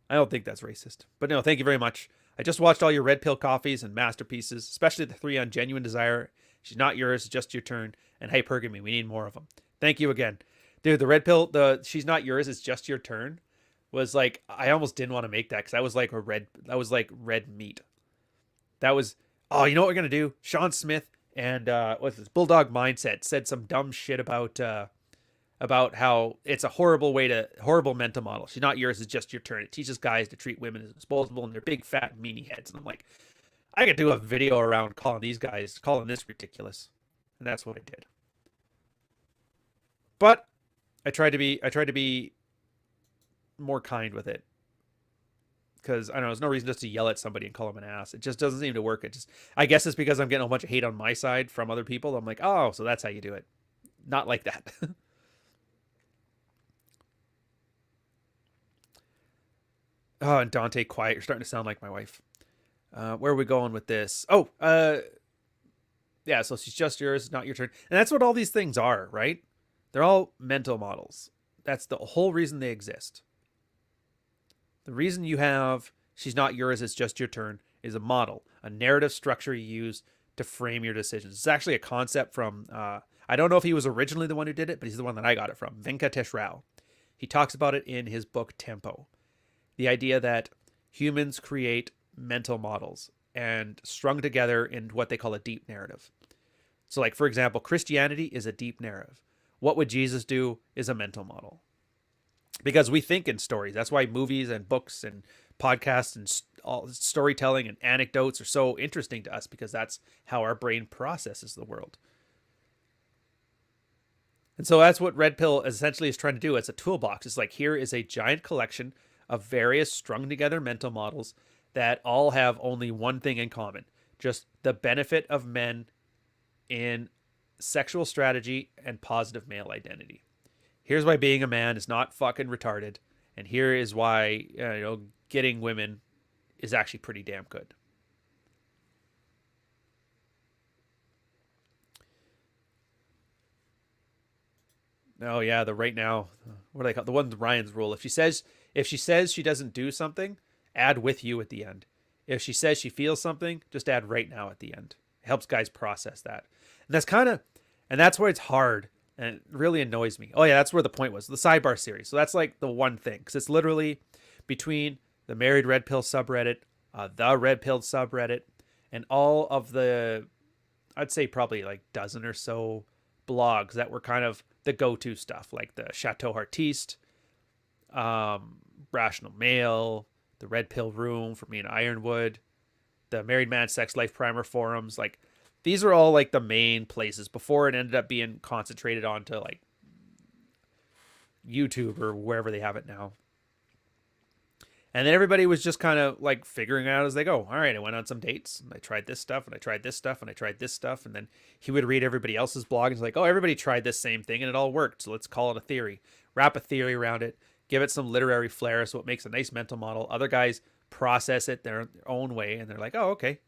I don't think that's racist. But no, thank you very much. I just watched all your red pill coffees and masterpieces, especially the 3 on Genuine Desire. She's Not Yours, It's Just Your Turn, and Hypergamy. We need more of them. Thank you again. Dude, the red pill, the She's Not Yours, It's Just Your Turn was like, I almost didn't want to make that because that was like red meat. That was, oh, you know what we're going to do? Sean Smith and what's this? Bulldog Mindset said some dumb shit about how it's a horrible mental model. She's Not Yours, It's Just Your Turn. It teaches guys to treat women as disposable and their big fat meanie heads. And I'm like, I could do a video around calling this ridiculous. And that's what I did. But I tried to be more kind with it. Because I don't know, there's no reason just to yell at somebody and call them an ass. It just doesn't seem to work. I guess it's because I'm getting a bunch of hate on my side from other people. I'm like, oh, so that's how you do it. Not like that. Oh, and Dante, quiet. You're starting to sound like my wife. Where are we going with this? Oh, yeah, so She's Just Yours, Not Your Turn. And that's what all these things are, right? They're all mental models. That's the whole reason they exist. The reason you have She's Not Yours, It's Just Your Turn is a model, a narrative structure you use to frame your decisions. It's actually a concept from, I don't know if he was originally the one who did it, but he's the one that I got it from, Venkatesh Rao. He talks about it in his book, Tempo. The idea that humans create mental models and strung together in what they call a deep narrative. So like, for example, Christianity is a deep narrative. What would Jesus do is a mental model. Because we think in stories. That's why movies and books and podcasts and all storytelling and anecdotes are so interesting to us, because that's how our brain processes the world. And so that's what Red Pill essentially is trying to do. It's a toolbox. It's like, here is a giant collection of various strung together mental models that all have only one thing in common. Just the benefit of men in sexual strategy and positive male identity. Here's why being a man is not fucking retarded. And here is why, getting women is actually pretty damn good. Oh yeah, the right now, what do they call it? The one Ryan's rule. If she says she doesn't do something, add with you at the end. If she says she feels something, just add right now at the end. It helps guys process that. And that's where it's hard and it really annoys me. Oh yeah, that's where the point was. The Sidebar series. So that's like the one thing, because it's literally between the Married Red Pill subreddit, the Red Pill subreddit, and all of the, I'd say probably like dozen or so blogs that were kind of the go-to stuff, like the Chateau Artiste, Rational Male, the Red Pill Room for me and Ironwood, the Married Man Sex Life Primer forums. Like, these are all like the main places before it ended up being concentrated onto like YouTube or wherever they have it now. And then everybody was just kind of like figuring it out as they go. All right, I went on some dates and I tried this stuff and I tried this stuff and I tried this stuff. And then he would read everybody else's blog and he's like, oh, everybody tried this same thing and it all worked. So let's call it a theory. Wrap a theory around it. Give it some literary flair so it makes a nice mental model. Other guys process it their own way and they're like, oh, okay.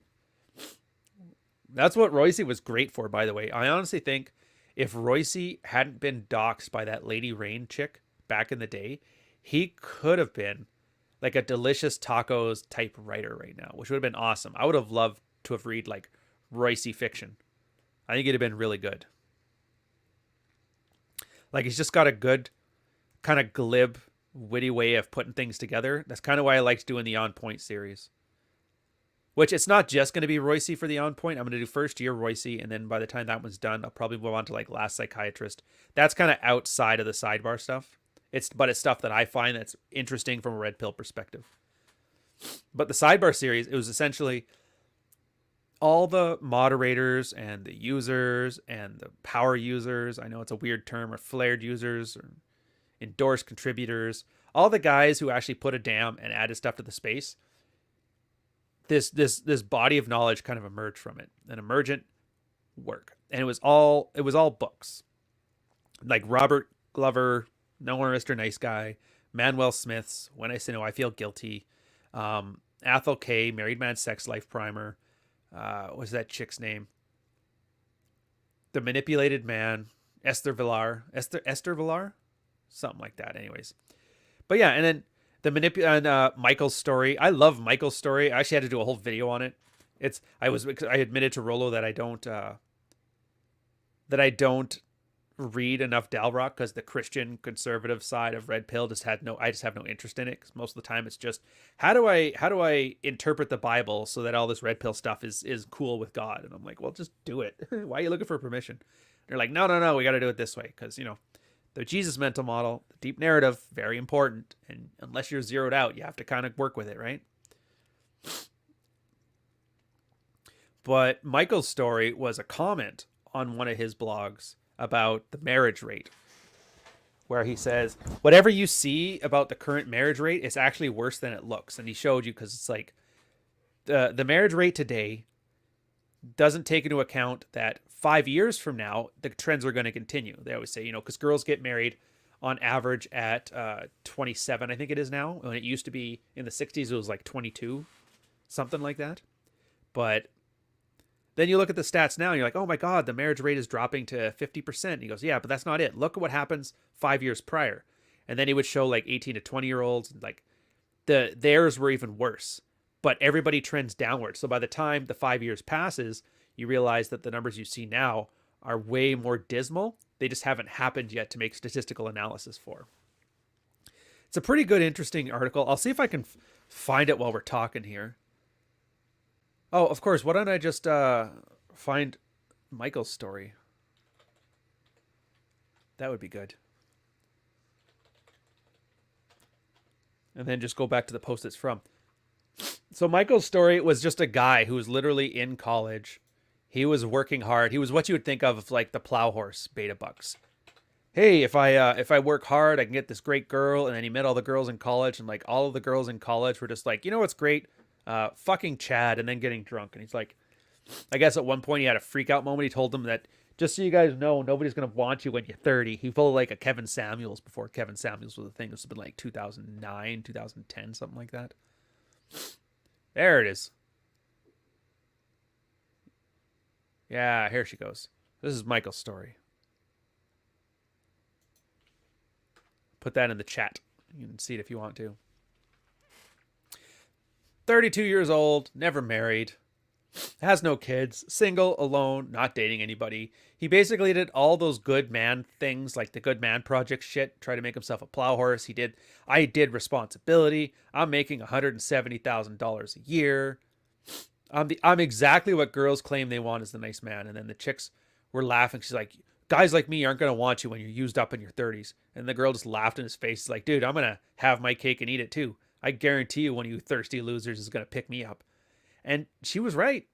That's what Royce was great for, by the way. I honestly think if Royce hadn't been doxxed by that Lady Rain chick back in the day, he could have been like a Delicious Tacos type writer right now, which would have been awesome. I would have loved to have read like Royce fiction. I think it'd have been really good. Like he's just got a good kind of glib, witty way of putting things together. That's kind of why I liked doing the On Point series. Which it's not just going to be Royce for the On Point. I'm going to do first year Royce, and then by the time that one's done, I'll probably move on to like Last Psychiatrist. That's kind of outside of the Sidebar stuff. But it's stuff that I find that's interesting from a red pill perspective. But the Sidebar series, it was essentially all the moderators and the users and the power users. I know it's a weird term, or flared users or endorsed contributors. All the guys who actually put a damn and added stuff to the space. This body of knowledge kind of emerged from it, an emergent work, and it was all books, like Robert Glover, No More Mr. Nice Guy, Manuel Smith's When I Say No I Feel Guilty, Athol K, Married Man's Sex Life Primer, what's that chick's name? The Manipulated Man, Esther Villar, something like that. Anyways, but yeah, and then Michael's story. I love Michael's story. I actually had to do a whole video on it. I admitted to Rolo that I don't read enough Dalrock because the Christian conservative side of Red Pill I just have no interest in it, because most of the time it's just how do I interpret the Bible so that all this Red Pill stuff is cool with God. And I'm like, well, just do it. Why are you looking for permission? And they're like, no, we got to do it this way, because the Jesus mental model, the deep narrative, very important. And unless you're zeroed out, you have to kind of work with it, right? But Michael's story was a comment on one of his blogs about the marriage rate, where he says, whatever you see about the current marriage rate is actually worse than it looks. And he showed you, because it's like the marriage rate today doesn't take into account that 5 years from now, the trends are going to continue. They always say, because girls get married on average at 27, I think it is now. When it used to be in the 60s, it was like 22, something like that. But then you look at the stats now and you're like, oh my God, the marriage rate is dropping to 50%. And he goes, yeah, but that's not it. Look at what happens 5 years prior. And then he would show like 18 to 20 year olds, and like theirs were even worse, but everybody trends downward. So by the time the 5 years passes, you realize that the numbers you see now are way more dismal. They just haven't happened yet to make statistical analysis for. It's a pretty good, interesting article. I'll see if I can find it while we're talking here. Oh, of course. Why don't I just find Michael's story? That would be good. And then just go back to the post it's from. So Michael's story was just a guy who was literally in college. He was working hard. He was what you would think of like the plow horse beta bucks. Hey, if I work hard, I can get this great girl. And then he met all the girls in college, and like all of the girls in college were just like, you know what's great? Fucking Chad, and then getting drunk. And he's like, I guess at one point he had a freak out moment. He told them that, just so you guys know, nobody's going to want you when you're 30. He pulled like a Kevin Samuels before Kevin Samuels was a thing. This has been like 2009, 2010, something like that. There it is. Yeah, here she goes. This is Michael's story. Put that in the chat. You can see it if you want to. 32 years old, never married, has no kids, single, alone, not dating anybody. He basically did all those good man things, like the Good Man Project shit, try to make himself a plow horse. I did responsibility. I'm making $170,000 a year. I'm exactly what girls claim they want as the nice man. And then the chicks were laughing. She's like, guys like me aren't going to want you when you're used up in your 30s. And the girl just laughed in his face. She's like, dude, I'm going to have my cake and eat it too. I guarantee you one of you thirsty losers is going to pick me up. And she was right.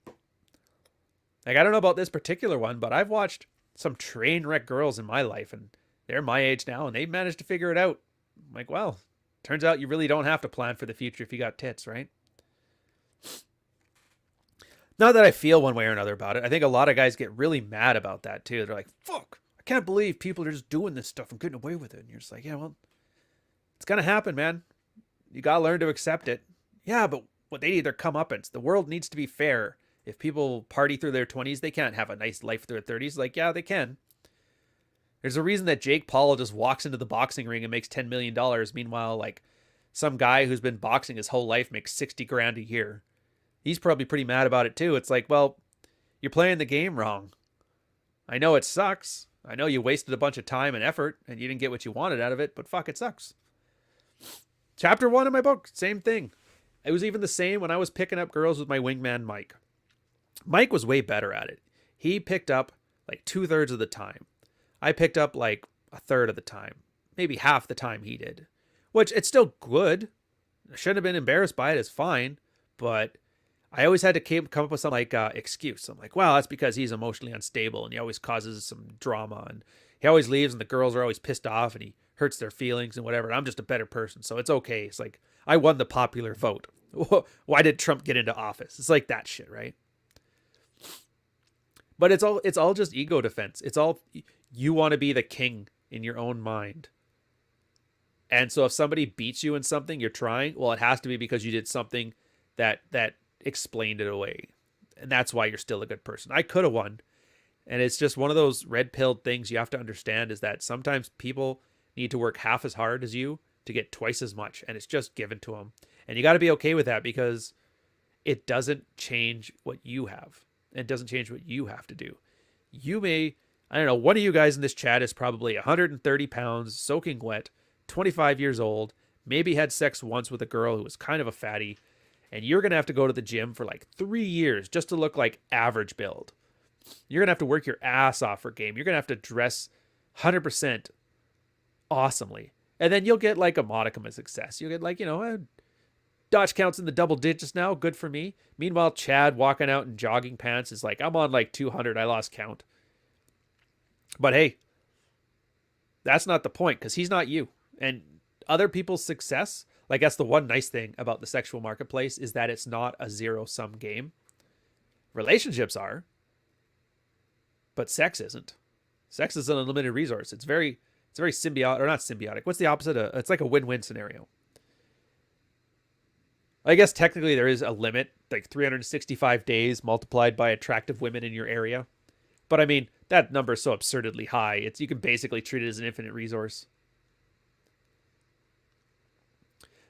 Like, I don't know about this particular one, but I've watched some train wreck girls in my life, and They're my age now, and they've managed to figure it out. I'm like, well, turns out you really don't have to plan for the future if you got tits, right? Not that I feel one way or another about it. I think a lot of guys get really mad about that too. They're like, fuck, I can't believe people are just doing this stuff and getting away with it. And you're just like, yeah, well, it's going to happen, man. You got to learn to accept it. Yeah, but what they need, their comeuppance. The world needs to be fair. If people party through their 20s, they can't have a nice life through their 30s. Like, yeah, they can. There's a reason that Jake Paul just walks into the boxing ring and makes $10 million. Meanwhile, like, some guy who's been boxing his whole life makes 60 grand a year. He's probably pretty mad about it too. It's like, well, you're playing the game wrong. I know it sucks. I know you wasted a bunch of time and effort and you didn't get what you wanted out of it, but fuck, it sucks. Chapter 1 of my book, same thing. It was even the same when I was picking up girls with my wingman, Mike. Mike was way better at it. He picked up like 2/3 of the time. I picked up like 1/3 of the time. Maybe half the time he did. Which, it's still good. I shouldn't have been embarrassed by it. It's fine. But I always had to come up with some like excuse. I'm like, well, that's because he's emotionally unstable and he always causes some drama and he always leaves and the girls are always pissed off and he hurts their feelings and whatever. And I'm just a better person, so it's okay. It's like, I won the popular vote. Why did Trump get into office? It's like that shit, right? But it's all just ego defense. It's all, you want to be the king in your own mind. And so if somebody beats you in something you're trying, well, it has to be because you did something that explained it away. And that's why you're still a good person. I could have won. And it's just one of those red-pilled things you have to understand, is that sometimes people need to work half as hard as you to get twice as much. And it's just given to them. And you got to be okay with that, because it doesn't change what you have. It doesn't change what you have to do. You may, I don't know, one of you guys in this chat is probably 130 pounds, soaking wet, 25 years old, maybe had sex once with a girl who was kind of a fatty, and you're going to have to go to the gym for like 3 years just to look like average build. You're going to have to work your ass off for game. You're going to have to dress 100% awesomely. And then you'll get like a modicum of success. You'll get like, Dodge counts in the double digits now. Good for me. Meanwhile, Chad walking out in jogging pants is like, I'm on like 200. I lost count. But hey, that's not the point, because he's not you. And other people's success, like, that's the one nice thing about the sexual marketplace, is that it's not a zero-sum game. Relationships are, but sex isn't. Sex is an unlimited resource. It's very symbiotic, or not symbiotic. What's the opposite? It's like a win-win scenario. I guess technically there is a limit, like 365 days multiplied by attractive women in your area. But I mean, that number is so absurdly high. You can basically treat it as an infinite resource.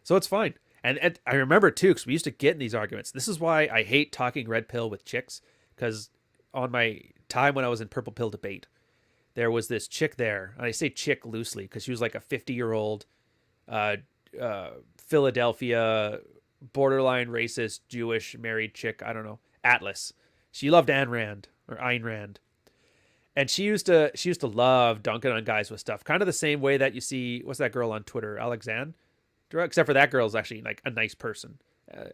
So it's fine. And I remember too, because we used to get in these arguments. This is why I hate talking red pill with chicks, because on my time when I was in purple pill debate, there was this chick there, and I say chick loosely because she was like a 50-year-old Philadelphia borderline racist Jewish married chick. I don't know, Atlas. She loved Ayn Rand, or Ayn Rand. And she used to love dunking on guys with stuff, kind of the same way that you see, what's that girl on Twitter, Alexandra? Except for that girl's actually like a nice person.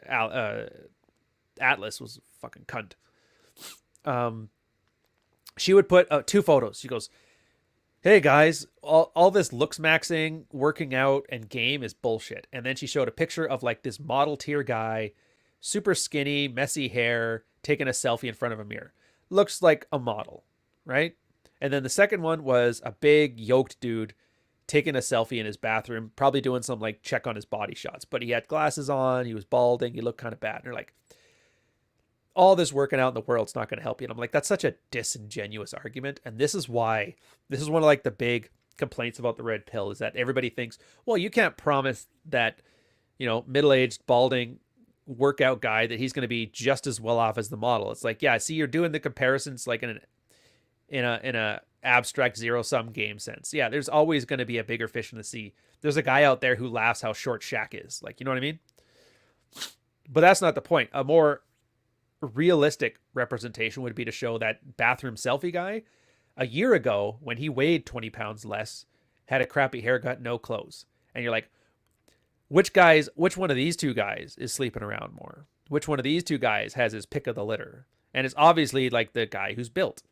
Atlas was a fucking cunt. She would put 2 photos. She goes, hey guys, all this Looksmaxing, working out, and game is bullshit. And then she showed a picture of like this model tier guy, super skinny, messy hair, taking a selfie in front of a mirror. Looks like a model, right? And then the second one was a big yoked dude taking a selfie in his bathroom, probably doing some like check on his body shots. But he had glasses on, he was balding, he looked kind of bad. And they're like, all this working out in the world's not going to help you. And I'm like, that's such a disingenuous argument. And this is one of like the big complaints about the red pill, is that everybody thinks, well, you can't promise that, middle-aged, balding workout guy that he's going to be just as well off as the model. It's like, yeah, see, you're doing the comparisons like in a abstract zero-sum game sense. Yeah, there's always going to be a bigger fish in the sea. There's a guy out there who laughs how short Shaq is. Like, you know what I mean? But that's not the point. A more realistic representation would be to show that bathroom selfie guy a year ago, when he weighed 20 pounds less, had a crappy haircut, no clothes. And you're like, which one of these 2 guys is sleeping around more? Which one of these 2 guys has his pick of the litter? And it's obviously like the guy who's built.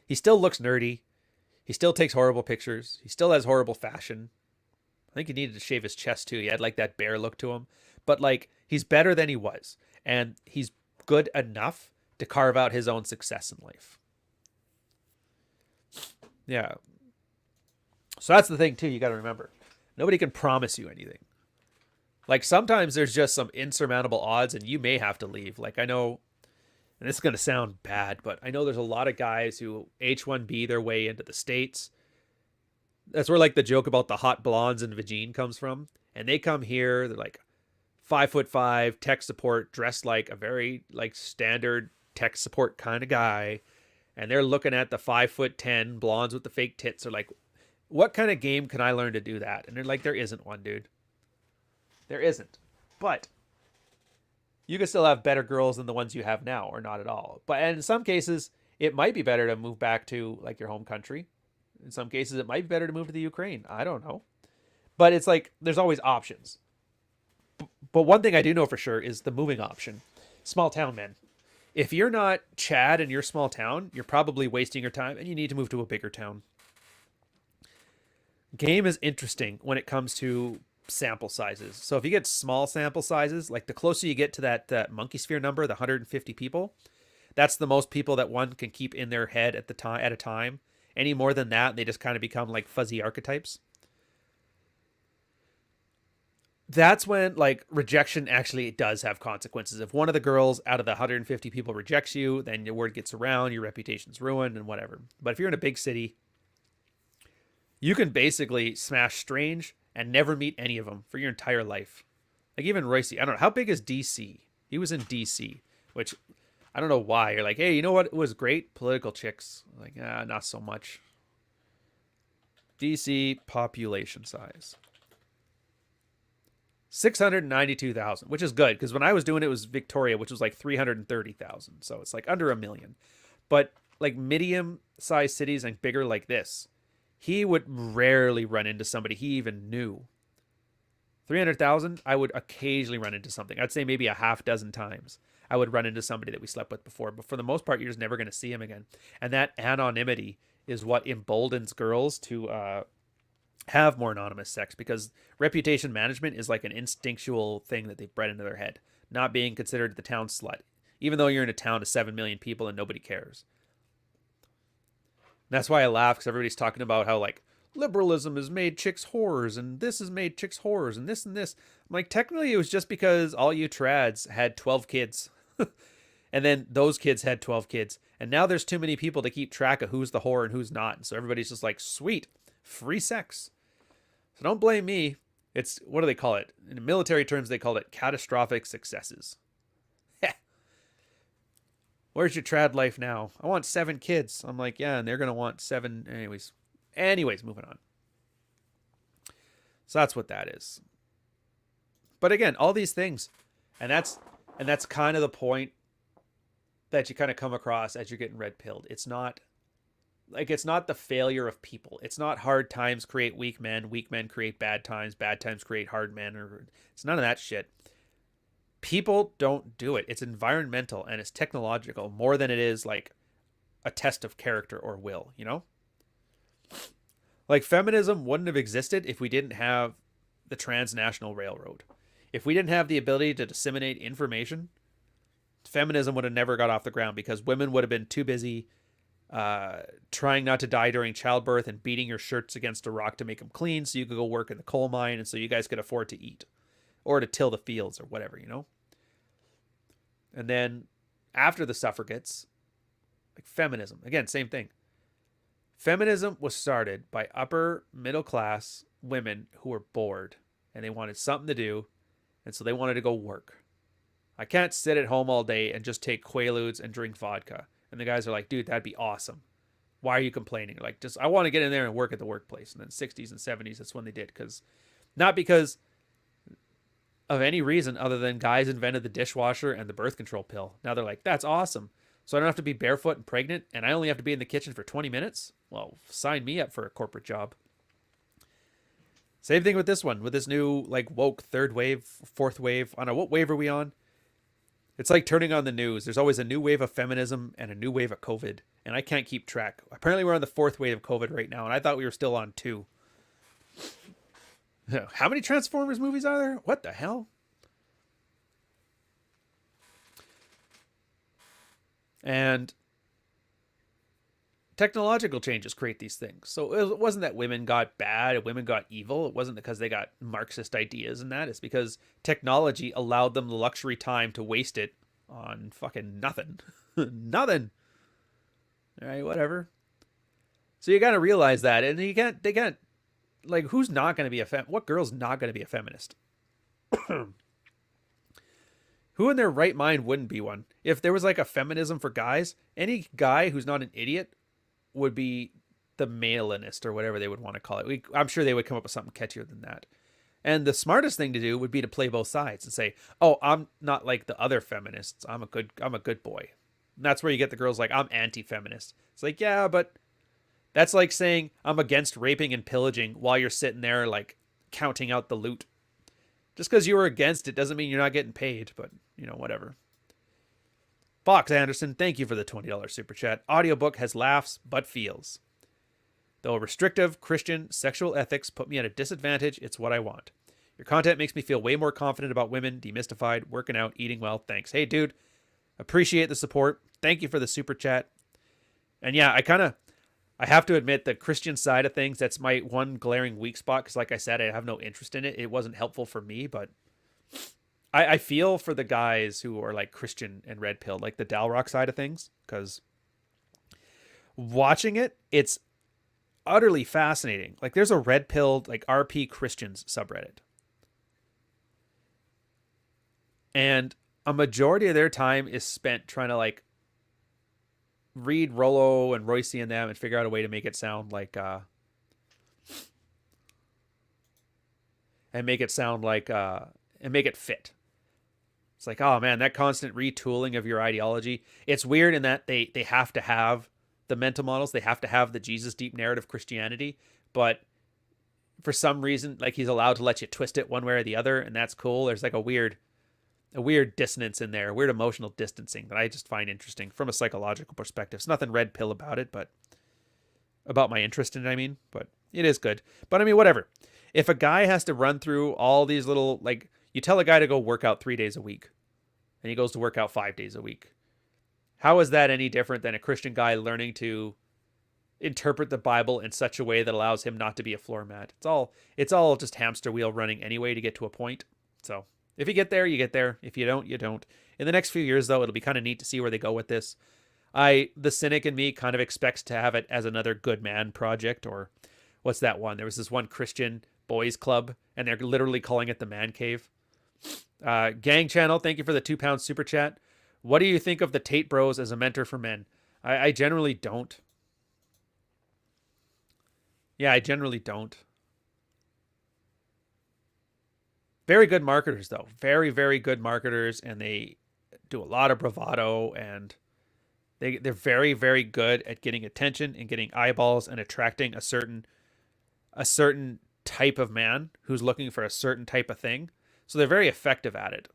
He still looks nerdy. He still takes horrible pictures. He still has horrible fashion. I think he needed to shave his chest too. He had like that bear look to him. But like he's better than he was. And he's good enough to carve out his own success in life. Yeah. So that's the thing too, you got to remember. Nobody can promise you anything. Like sometimes there's just some insurmountable odds and you may have to leave. Like I know, and this is going to sound bad, but I know there's a lot of guys who H-1B their way into the States. That's where like the joke about the hot blondes in Vagine comes from. And they come here, they're like 5'5", tech support, dressed like a very like standard tech support kind of guy. And they're looking at the 5'10" blondes with the fake tits. They're like, what kind of game can I learn to do that? And they're like, there isn't one, dude. There isn't. But you can still have better girls than the ones you have now, or not at all. But in some cases, it might be better to move back to like your home country. In some cases, it might be better to move to the Ukraine. I don't know. But it's like, there's always options. But one thing I do know for sure is the moving option. Small town men. If you're not Chad in your small town, you're probably wasting your time and you need to move to a bigger town. Game is interesting when it comes to sample sizes. So if you get small sample sizes, like the closer you get to that monkey sphere number, the 150 people, that's the most people that one can keep in their head at a time. Any more than that, they just kind of become like fuzzy archetypes. That's when like rejection actually does have consequences. If one of the girls out of the 150 people rejects you, then your word gets around, your reputation's ruined and whatever. But if you're in a big city, you can basically smash strange and never meet any of them for your entire life. Like even Royce, I don't know, how big is DC? He was in DC, which I don't know why. You're like, hey, you know what was great? Political chicks. Like, not so much. DC population size. 692,000, which is good because when I was doing it was Victoria, which was like 330,000. So it's like under 1 million. But like medium sized cities and bigger like this, he would rarely run into somebody he even knew. 300,000, I would occasionally run into something. I'd say maybe a half dozen times I would run into somebody that we slept with before. But for the most part, you're just never going to see him again. And that anonymity is what emboldens girls to have more anonymous sex, because reputation management is like an instinctual thing that they've bred into their head. Not being considered the town slut, even though you're in a town of 7 million people and nobody cares. And that's why I laugh, because everybody's talking about how like liberalism has made chicks whores and this has made chicks whores and this and this. I'm like, technically it was just because all you trads had 12 kids. And then those kids had 12 kids. And now there's too many people to keep track of who's the whore and who's not. And so everybody's just like, sweet, free sex. So don't blame me. It's, what do they call it? In military terms, they call it catastrophic successes. Where's your trad life now? I want 7 kids. I'm like, yeah, and they're going to want 7. Anyways, moving on. So that's what that is. But again, all these things, and that's kind of the point that you kind of come across as you're getting red pilled. It's not the failure of people. It's not hard times create weak men create bad times create hard men, or it's none of that shit. People don't do it. It's environmental and it's technological more than it is like a test of character or will, you know? Like feminism wouldn't have existed if we didn't have the transnational railroad. If we didn't have the ability to disseminate information, feminism would have never got off the ground, because women would have been too busy trying not to die during childbirth and beating your shirts against a rock to make them clean so you could go work in the coal mine and so you guys could afford to eat or to till the fields or whatever, you know? And then after the suffragettes, like feminism, again, same thing. Feminism was started by upper middle class women who were bored and they wanted something to do, and so they wanted to go work. I can't sit at home all day and just take Quaaludes and drink vodka. And the guys are like, dude, that'd be awesome. Why are you complaining? Like, just, I want to get in there and work at the workplace. And then 60s and 70s, that's when they did. Not because of any reason other than guys invented the dishwasher and the birth control pill. Now they're like, that's awesome. So I don't have to be barefoot and pregnant, and I only have to be in the kitchen for 20 minutes? Well, sign me up for a corporate job. Same thing with this one, with this new, like, woke third wave, fourth wave. I don't know, what wave are we on? It's like turning on the news. There's always a new wave of feminism and a new wave of COVID. And I can't keep track. Apparently we're on the 4th wave of COVID right now, and I thought we were still on 2. How many Transformers movies are there? What the hell? And technological changes create these things. So it wasn't that women got bad and women got evil. It wasn't because they got Marxist ideas and that. It's because technology allowed them the luxury time to waste it on fucking nothing. Nothing. All right, whatever. So you got to realize that. And they can't, like, who's not going to be what girl's not going to be a feminist? Who in their right mind wouldn't be one? If there was like a feminism for guys, any guy who's not an idiot would be the malinist or whatever they would want to call it. I'm sure they would come up with something catchier than that. And the smartest thing to do would be to play both sides and say, "Oh, I'm not like the other feminists. I'm a good boy." And that's where you get the girls like, "I'm anti-feminist." It's like, yeah, but that's like saying I'm against raping and pillaging while you're sitting there like counting out the loot. Just because you were against it doesn't mean you're not getting paid, but whatever. Fox Anderson, thank you for the $20 super chat. Audiobook has laughs, but feels. Though restrictive Christian sexual ethics put me at a disadvantage, it's what I want. Your content makes me feel way more confident about women, demystified, working out, eating well. Thanks. Hey, dude, appreciate the support. Thank you for the super chat. And yeah, I have to admit the Christian side of things, that's my one glaring weak spot. Because like I said, I have no interest in it. It wasn't helpful for me, but I feel for the guys who are like Christian and red pilled, like the Dalrock side of things. Because watching it, it's utterly fascinating. Like there's a red pilled like RP Christians subreddit. And a majority of their time is spent trying to like read Rollo and Royce and them and figure out a way to make it sound like and make it fit. It's like, oh man, that constant retooling of your ideology. It's weird in that they have to have the mental models, they have to have the Jesus deep narrative Christianity, but for some reason, like he's allowed to let you twist it one way or the other, and that's cool. There's like a weird dissonance in there, weird emotional distancing that I just find interesting from a psychological perspective. It's nothing red pill about it, but about my interest in it, I mean, but it is good. But I mean, whatever. If a guy has to run through all these little, like, you tell a guy to go work out 3 days a week, and he goes to work out 5 days a week. How is that any different than a Christian guy learning to interpret the Bible in such a way that allows him not to be a floor mat? It's all just hamster wheel running anyway to get to a point. So if you get there, you get there. If you don't, you don't. In the next few years, though, it'll be kind of neat to see where they go with this. The cynic in me kind of expects to have it as another good man project, or what's that one? There was this one Christian boys club, and they're literally calling it the man cave. Gang Channel, thank you for the £2 super chat. What do you think of the Tate bros as a mentor for men? I generally don't. Yeah, I generally don't. Very good marketers, though. Very, very good marketers, and they do a lot of bravado, and they're very, very good at getting attention and getting eyeballs and attracting a certain type of man who's looking for a certain type of thing. So they're very effective at it.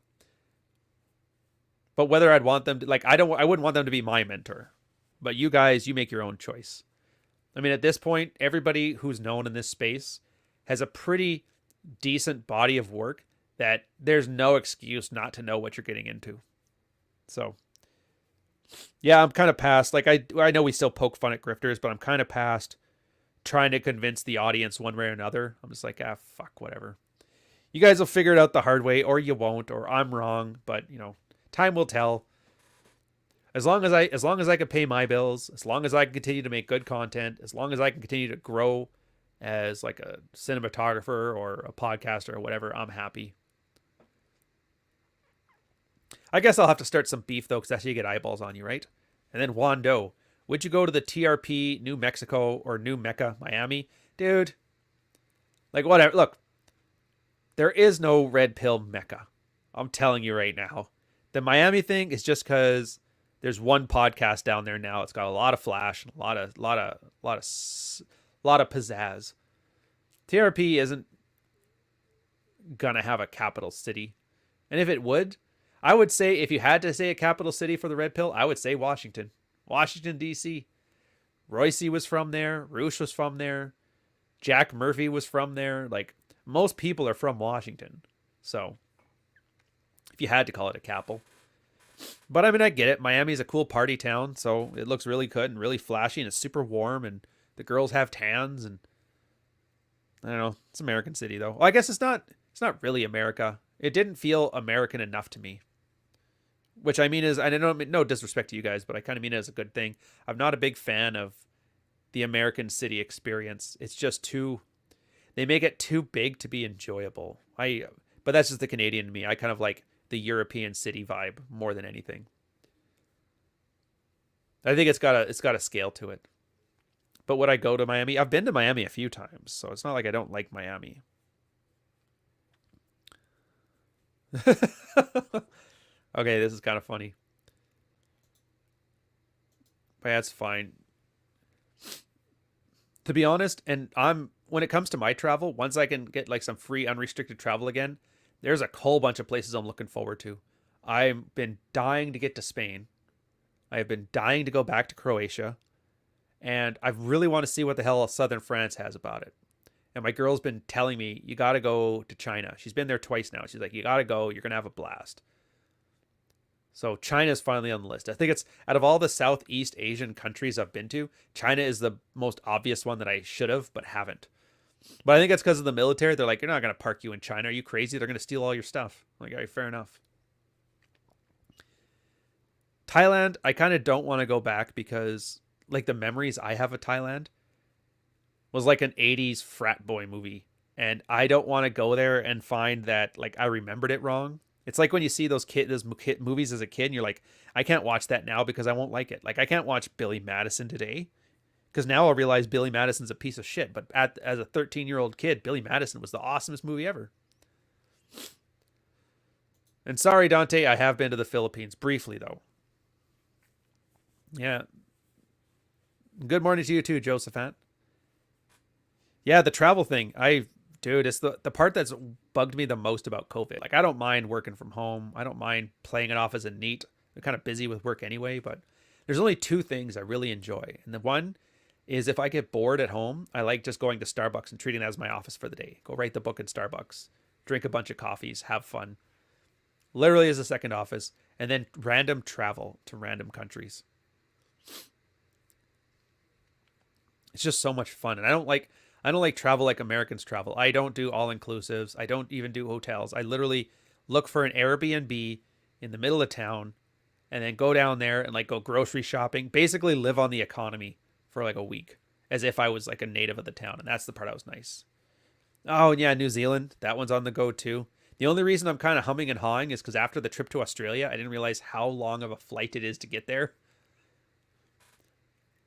But whether I'd want them to, like, I wouldn't want them to be my mentor. But you guys, you make your own choice. I mean, at this point, everybody who's known in this space has a pretty decent body of work that there's no excuse not to know what you're getting into. So, yeah, I'm kind of past, like, I know we still poke fun at grifters, but I'm kind of past trying to convince the audience one way or another. I'm just like, fuck, whatever. You guys will figure it out the hard way, or you won't, or I'm wrong, but, time will tell. As long as I can pay my bills, as long as I can continue to make good content, as long as I can continue to grow as like a cinematographer or a podcaster or whatever, I'm happy. I guess I'll have to start some beef though, because that's how you get eyeballs on you, right? And then Wando, would you go to the TRP New Mexico or New Mecca, Miami? Dude, like whatever. Look, there is no red pill Mecca. I'm telling you right now. The Miami thing is just because there's one podcast down there now. It's got a lot of flash and a lot of pizzazz. TRP isn't gonna have a capital city, and if it would, I would say if you had to say a capital city for the red pill, I would say Washington, D.C. Royce was from there. Roosh was from there. Jack Murphy was from there. Like, most people are from Washington. So, if you had to call it a capital. But I mean, I get it. Miami's a cool party town, so it looks really good and really flashy, and it's super warm, and the girls have tans, and I don't know. It's American City, though. Well, I guess it's not. It's not really America. It didn't feel American enough to me. Which I mean is, I don't, no disrespect to you guys, but I kind of mean it as a good thing. I'm not a big fan of the American City experience. It's just too. They make it too big to be enjoyable. But that's just the Canadian in me. I kind of like the European city vibe more than anything. I think it's got a scale to it. But would I go to Miami? I've been to Miami a few times, so it's not like I don't like Miami. Okay, this is kind of funny. But that's fine. To be honest, and when it comes to my travel, once I can get like some free unrestricted travel again, there's a whole bunch of places I'm looking forward to. I've been dying to get to Spain. I have been dying to go back to Croatia. And I really want to see what the hell southern France has about it. And my girl's been telling me, you got to go to China. She's been there twice now. She's like, you got to go. You're going to have a blast. So China's finally on the list. I think it's, out of all the Southeast Asian countries I've been to, China is the most obvious one that I should have, but haven't. But I think it's because of the military. They're like, you're not going to park you in China. Are you crazy? They're going to steal all your stuff. I'm like, all right, fair enough. Thailand, I kind of don't want to go back because like the memories I have of Thailand was like an 80s frat boy movie. And I don't want to go there and find that like I remembered it wrong. It's like when you see those movies as a kid and you're like, I can't watch that now because I won't like it. Like I can't watch Billy Madison today because now I'll realize Billy Madison's a piece of shit. But as a 13-year-old kid, Billy Madison was the awesomest movie ever. And sorry, Dante, I have been to the Philippines briefly though. Yeah. Good morning to you too, Josephat. Yeah, the travel thing. Dude, it's the part that's bugged me the most about COVID. Like, I don't mind working from home. I don't mind playing it off as a neat. I'm kind of busy with work anyway, but there's only two things I really enjoy. And the one is if I get bored at home, I like just going to Starbucks and treating that as my office for the day. Go write the book in Starbucks, drink a bunch of coffees, have fun. Literally as a second office. And then random travel to random countries. It's just so much fun. And I don't like travel like Americans travel. I don't do all-inclusives. I don't even do hotels. I literally look for an Airbnb in the middle of town and then go down there and like go grocery shopping. Basically live on the economy for like a week as if I was like a native of the town. And that's the part that was nice. Oh, and yeah, New Zealand. That one's on the go too. The only reason I'm kind of humming and hawing is because after the trip to Australia, I didn't realize how long of a flight it is to get there.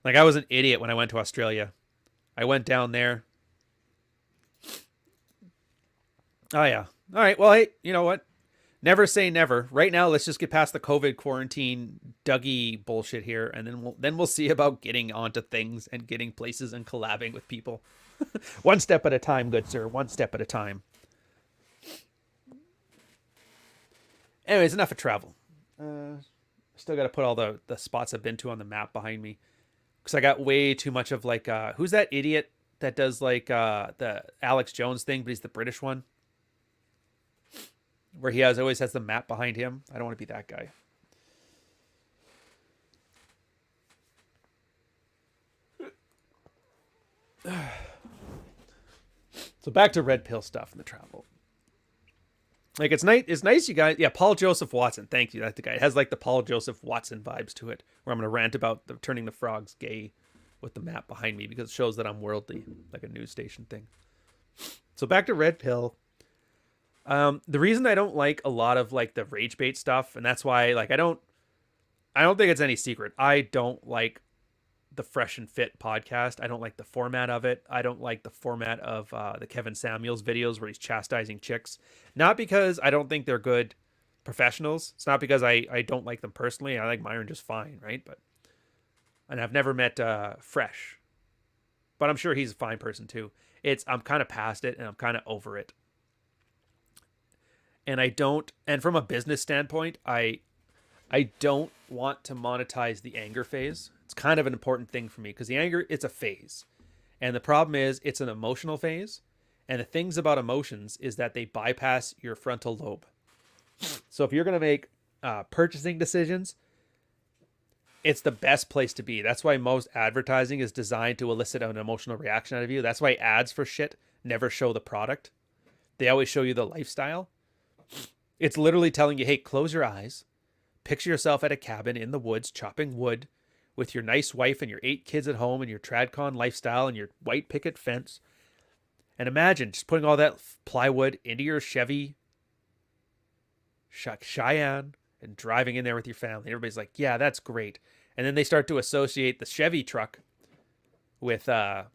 Like I was an idiot when I went to Australia. I went down there. Oh, yeah. All right. Well, hey, you know what? Never say never. Right now, let's just get past the COVID quarantine Dougie bullshit here, and then we'll see about getting onto things and getting places and collabing with people. One step at a time, good sir. One step at a time. Anyways, enough of travel. Still got to put all the spots I've been to on the map behind me. Because I got way too much of like, who's that idiot that does like the Alex Jones thing, but he's the British one? Where he always has the map behind him. I don't want to be that guy. So back to red pill stuff and the travel. Like it's nice you guys. Yeah, Paul Joseph Watson. Thank you. That's the guy. It has like the Paul Joseph Watson vibes to it. Where I'm gonna rant about turning the frogs gay with the map behind me because it shows that I'm worldly, like a news station thing. So back to red pill. The reason I don't like a lot of like the rage bait stuff, and that's why like I don't think it's any secret. I don't like the Fresh and Fit podcast. I don't like the format of it. I don't like the format of the Kevin Samuels videos where he's chastising chicks. Not because I don't think they're good professionals. It's not because I don't like them personally. I like Myron just fine, right? And I've never met Fresh, but I'm sure he's a fine person too. I'm kind of past it and I'm kind of over it. And from a business standpoint, I don't want to monetize the anger phase. It's kind of an important thing for me because the anger, it's a phase. And the problem is it's an emotional phase. And the things about emotions is that they bypass your frontal lobe. So if you're going to make purchasing decisions, it's the best place to be. That's why most advertising is designed to elicit an emotional reaction out of you. That's why ads for shit never show the product. They always show you the lifestyle. It's literally telling you, hey, close your eyes. Picture yourself at a cabin in the woods chopping wood with your nice wife and your 8 kids at home and your TradCon lifestyle and your white picket fence. And imagine just putting all that plywood into your Chevy Cheyenne and driving in there with your family. Everybody's like, yeah, that's great. And then they start to associate the Chevy truck with that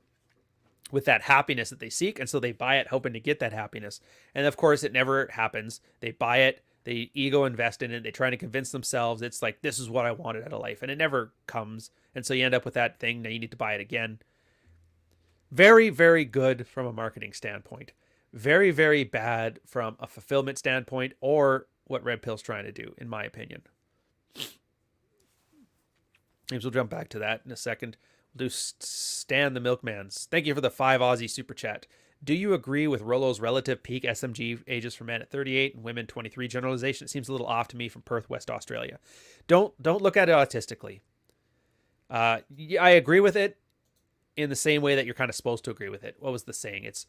happiness that they seek. And so they buy it hoping to get that happiness. And of course, it never happens. They buy it. They ego invest in it. They try to convince themselves it's like, this is what I wanted out of life. And it never comes. And so you end up with that thing. Now you need to buy it again. Very, very good from a marketing standpoint. Very, very bad from a fulfillment standpoint or what Red Pill's trying to do, in my opinion. Maybe we'll jump back to that in a second. We'll do Stan the Milkman's. Thank you for the 5 Aussie super chat. Do you agree with Rollo's relative peak SMG ages for men at 38 and women 23 generalization? It seems a little off to me from Perth, West Australia. Don't look at it autistically. I agree with it in the same way that you're kind of supposed to agree with it. What was the saying? It's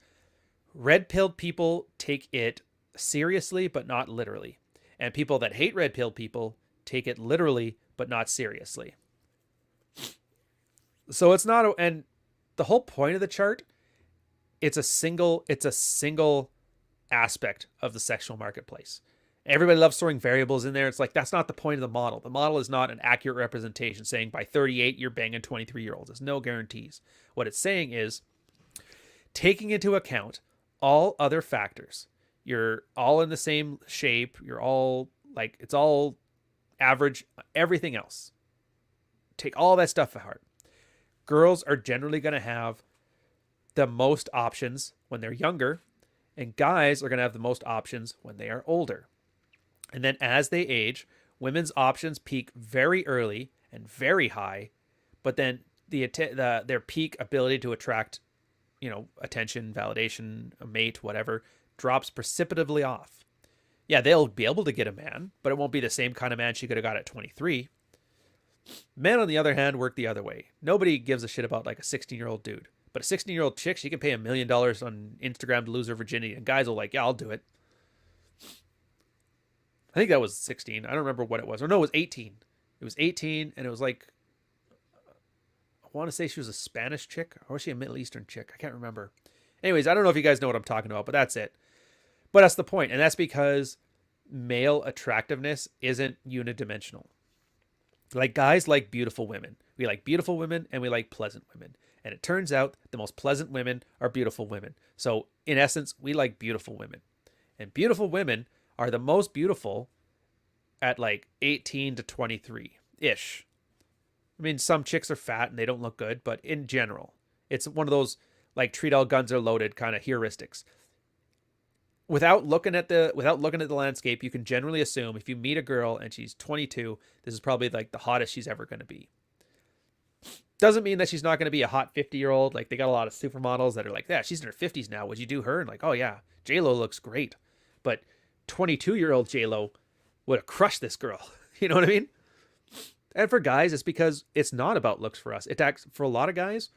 red-pilled people take it seriously, but not literally. And people that hate red-pilled people take it literally, but not seriously. So it's not, and the whole point of the chart, it's a single aspect of the sexual marketplace. Everybody loves throwing variables in there. It's like, that's not the point of the model. The model is not an accurate representation saying by 38, you're banging 23-year-olds. There's no guarantees. What it's saying is taking into account all other factors. You're all in the same shape. You're all like, it's all average, everything else. Take all that stuff to heart. Girls are generally going to have the most options when they're younger, and guys are going to have the most options when they are older. And then as they age, women's options peak very early and very high, but then their peak ability to attract, attention, validation, a mate, whatever, drops precipitously off. Yeah, they'll be able to get a man, but it won't be the same kind of man she could have got at 23. Men, on the other hand, work the other way. Nobody gives a shit about like a 16-year-old dude. But a 16-year-old chick, she can pay $1 million on Instagram to lose her virginity. And guys will like, yeah, I'll do it. I think that was 16. I don't remember what it was. Or no, it was 18. It was 18, and it was like, I want to say she was a Spanish chick. Or was she a Middle Eastern chick? I can't remember. Anyways, I don't know if you guys know what I'm talking about, but that's it. But that's the point. And that's because male attractiveness isn't unidimensional. Like, guys like beautiful women. We like beautiful women, and we like pleasant women. And it turns out the most pleasant women are beautiful women. So in essence, we like beautiful women. And beautiful women are the most beautiful at like 18 to 23-ish. I mean, some chicks are fat and they don't look good, but in general, it's one of those like treat all guns are loaded kind of heuristics. Without looking at the landscape, you can generally assume if you meet a girl and she's 22, this is probably like the hottest she's ever going to be. Doesn't mean that she's not going to be a hot 50-year-old. Like, they got a lot of supermodels that are like, yeah, she's in her 50s now. Would you do her? And like, oh yeah, J-Lo looks great. But 22-year-old J-Lo would have crushed this girl. You know what I mean? And for guys, it's because it's not about looks for us. For a lot of guys,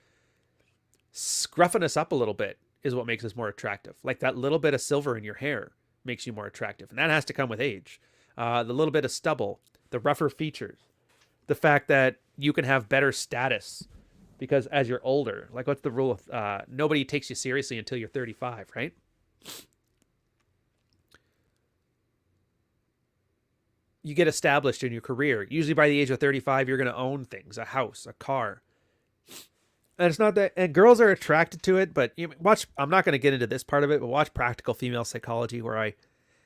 scruffing us up a little bit is what makes us more attractive. Like that little bit of silver in your hair makes you more attractive. And that has to come with age. The little bit of stubble, the rougher features, the fact that you can have better status because as you're older, like what's the rule of nobody takes you seriously until you're 35, right? You get established in your career. Usually by the age of 35, you're going to own things, a house, a car. And it's not that, and girls are attracted to it, but watch, I'm not going to get into this part of it, but watch Practical Female Psychology, where I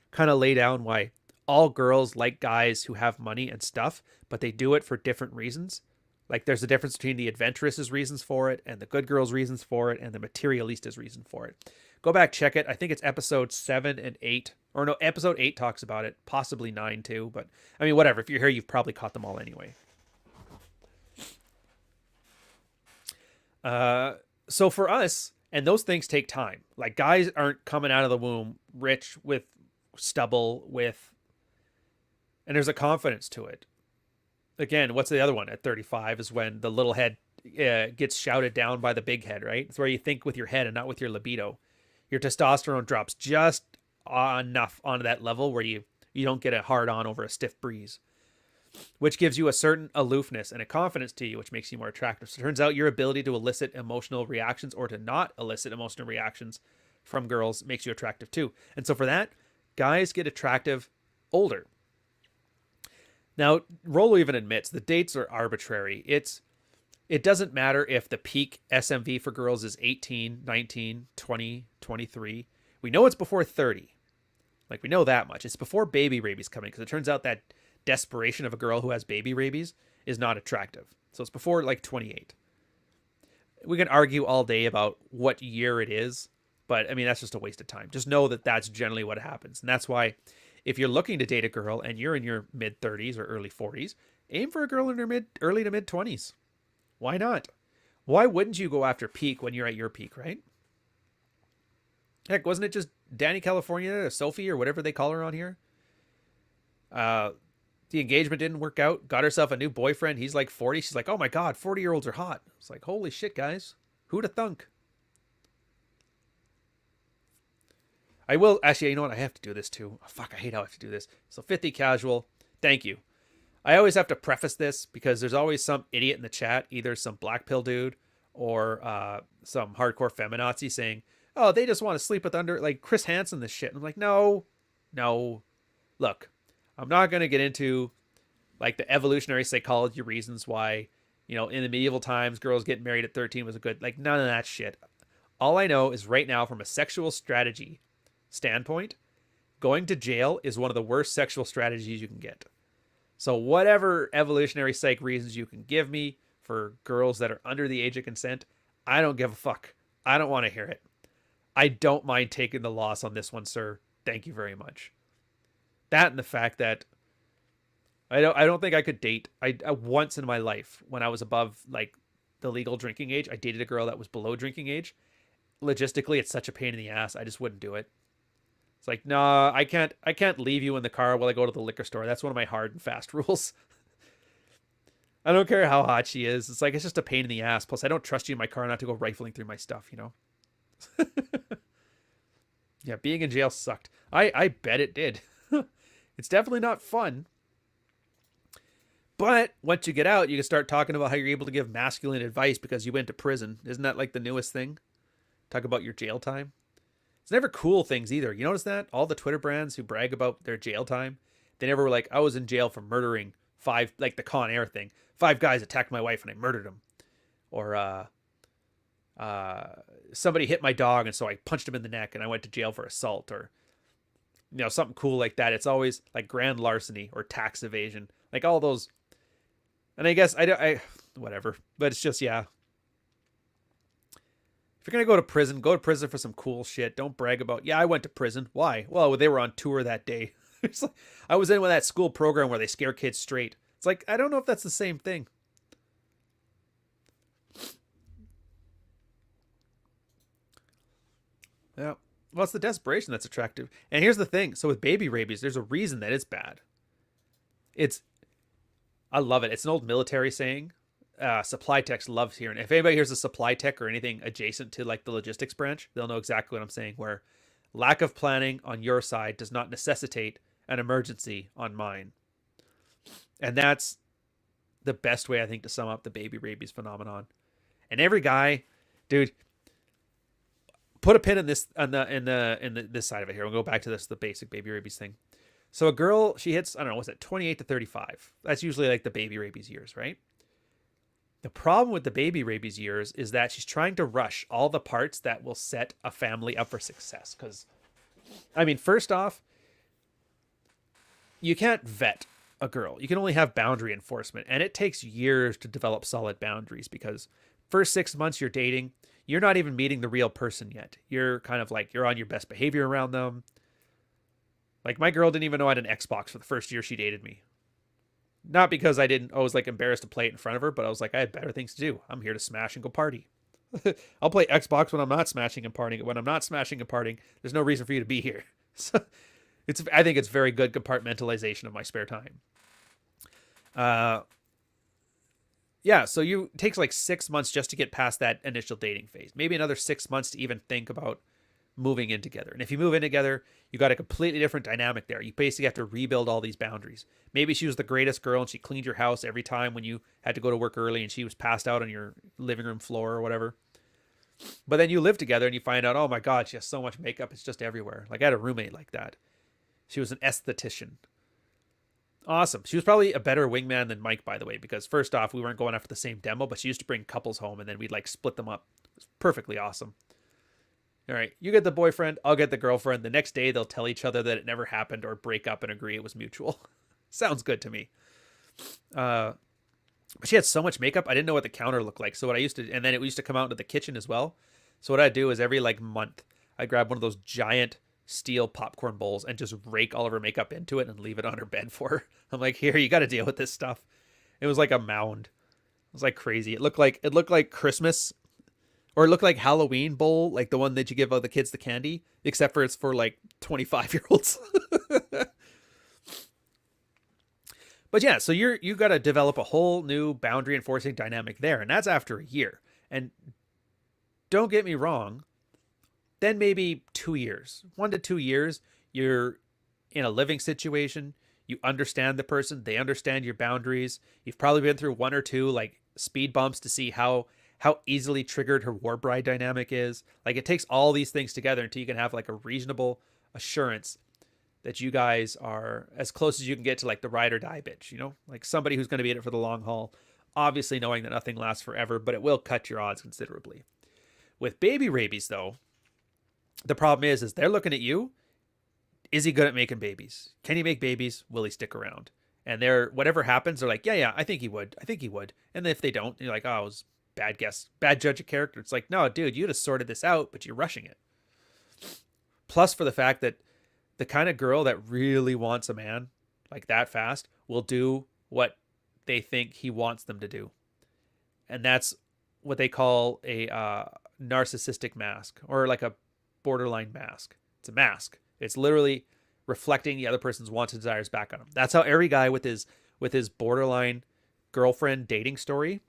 kind of lay down why all girls like guys who have money and stuff, but they do it for different reasons. Like there's a difference between the adventurous' reasons for it and the good girl's reasons for it and the materialista's reason for it. Go back, check it. I think it's episode 7 and 8. Or no, episode 8 talks about it. Possibly 9 too. But I mean, whatever. If you're here, you've probably caught them all anyway. Uh, so for us, and those things take time. Like guys aren't coming out of the womb rich with stubble with, and there's a confidence to it. Again, what's the other one at 35 is when the little head gets shouted down by the big head, right? It's where you think with your head and not with your libido. Your testosterone drops just enough onto that level where you don't get a hard on over a stiff breeze, which gives you a certain aloofness and a confidence to you, which makes you more attractive. So it turns out your ability to elicit emotional reactions or to not elicit emotional reactions from girls makes you attractive too. And so for that, guys get attractive older. Now, Rollo even admits the dates are arbitrary. It doesn't matter if the peak SMV for girls is 18, 19, 20, 23. We know it's before 30. Like, we know that much. It's before baby rabies coming, because it turns out that desperation of a girl who has baby rabies is not attractive. So it's before like 28. We can argue all day about what year it is, but I mean, that's just a waste of time. Just know that that's generally what happens. And that's why if you're looking to date a girl and you're in your mid 30s or early 40s, aim for a girl in her early to mid 20s. Why not? Why wouldn't you go after peak when you're at your peak, right? Heck, wasn't it just Danny California or Sophie or whatever they call her on here? The engagement didn't work out. Got herself a new boyfriend. He's like 40. She's like, oh my God, 40-year-olds are hot. It's like, holy shit, guys. Who'da thunk? I will, actually, you know what? I have to do this too. Oh, fuck, I hate how I have to do this. So 50 casual. Thank you. I always have to preface this because there's always some idiot in the chat, either some black pill dude or some hardcore feminazi saying, oh, they just want to sleep with like Chris Hansen this shit. And I'm like, no. Look, I'm not going to get into like the evolutionary psychology reasons why, in the medieval times, girls getting married at 13 was a good, like none of that shit. All I know is right now from a sexual strategy standpoint, going to jail is one of the worst sexual strategies you can get. So whatever evolutionary psych reasons you can give me for girls that are under the age of consent, I don't give a fuck. I don't want to hear it. I don't mind taking the loss on this one, sir. Thank you very much. That and the fact that I don't think I could date. I once in my life when I was above like the legal drinking age, I dated a girl that was below drinking age. Logistically, it's such a pain in the ass. I just wouldn't do it. It's like, nah, I can't leave you in the car while I go to the liquor store. That's one of my hard and fast rules. I don't care how hot she is. It's like, it's just a pain in the ass. Plus, I don't trust you in my car not to go rifling through my stuff, Yeah, being in jail sucked. I bet it did. It's definitely not fun. But once you get out, you can start talking about how you're able to give masculine advice because you went to prison. Isn't that like the newest thing? Talk about your jail time. It's never cool things either. You notice that? All the Twitter brands who brag about their jail time, they never were like, I was in jail for murdering 5, like the Con Air thing. 5 guys attacked my wife and I murdered them. Or somebody hit my dog and so I punched him in the neck and I went to jail for assault, or something cool like that. It's always like grand larceny or tax evasion, like all those. And I guess I whatever, but it's just, yeah. If you're going to go to prison for some cool shit. Don't brag about, yeah, I went to prison. Why? Well, they were on tour that day. It's like, I was in with that school program where they scare kids straight. It's like, I don't know if that's the same thing. Yeah. Well, it's the desperation that's attractive. And here's the thing. So with baby rabies, there's a reason that it's bad. I love it. It's an old military saying. Supply techs loves hearing. If anybody hears a supply tech or anything adjacent to like the logistics branch, they'll know exactly what I'm saying, where lack of planning on your side does not necessitate an emergency on mine. And that's the best way, I think, to sum up the baby rabies phenomenon. And every guy, dude, put a pin in this this side of it here. We'll go back to the basic baby rabies thing. So a girl, she hits, I don't know, what's it, 28 to 35. That's usually like the baby rabies years, right? The problem with the baby rabies years is that she's trying to rush all the parts that will set a family up for success. Because, I mean, first off, you can't vet a girl. You can only have boundary enforcement. And it takes years to develop solid boundaries because first 6 months you're dating, you're not even meeting the real person yet. You're kind of like, you're on your best behavior around them. Like, my girl didn't even know I had an Xbox for the first year she dated me. Not because I was like embarrassed to play it in front of her, but I was like, I had better things to do. I'm here to smash and go party. I'll play Xbox when I'm not smashing and partying. When I'm not smashing and partying, there's no reason for you to be here. So I think it's very good compartmentalization of my spare time. Uh, yeah, so it takes like 6 months just to get past that initial dating phase. Maybe another 6 months to even think about moving in together. And if you move in together, you got a completely different dynamic there. You basically have to rebuild all these boundaries. Maybe she was the greatest girl and she cleaned your house every time when you had to go to work early and she was passed out on your living room floor or whatever. But then you live together and you find out, oh my God, she has so much makeup. It's just everywhere. Like I had a roommate like that. She was an esthetician. Awesome. She was probably a better wingman than Mike, by the way, because first off, we weren't going after the same demo, but she used to bring couples home and then we'd like split them up. It was perfectly awesome. All right, you get the boyfriend, I'll get the girlfriend. The next day, they'll tell each other that it never happened or break up and agree it was mutual. Sounds good to me. But she had so much makeup, I didn't know what the counter looked like. So what I used to, and then it used to come out into the kitchen as well. So what I'd do is every like month, I'd grab one of those giant steel popcorn bowls and just rake all of her makeup into it and leave it on her bed for her. I'm like, here, you got to deal with this stuff. It was like a mound. It was like crazy. It looked like Christmas. Or it looked like Halloween bowl, like the one that you give the kids the candy, except for it's for like 25-year-olds. But yeah, so you got to develop a whole new boundary enforcing dynamic there, and that's after a year. And don't get me wrong, then maybe 2 years, 1 to 2 years, you're in a living situation. You understand the person, they understand your boundaries. You've probably been through 1 or 2 like speed bumps to see how easily triggered her war bride dynamic is. Like it takes all these things together until you can have like a reasonable assurance that you guys are as close as you can get to like the ride or die bitch, you know, like somebody who's going to be in it for the long haul, obviously knowing that nothing lasts forever, but it will cut your odds considerably. With baby rabies though, the problem is they're looking at you. Is he good at making babies? Can he make babies? Will he stick around? And whatever happens, they're like, yeah, I think he would. And if they don't, you're like, oh, it was bad guess, bad judge of character. It's like, no, dude, you'd have sorted this out, but you're rushing it. Plus for the fact that the kind of girl that really wants a man like that fast will do what they think he wants them to do. And that's what they call a narcissistic mask, or like a borderline mask. It's a mask. It's literally reflecting the other person's wants and desires back on him. That's how every guy with his borderline girlfriend dating story,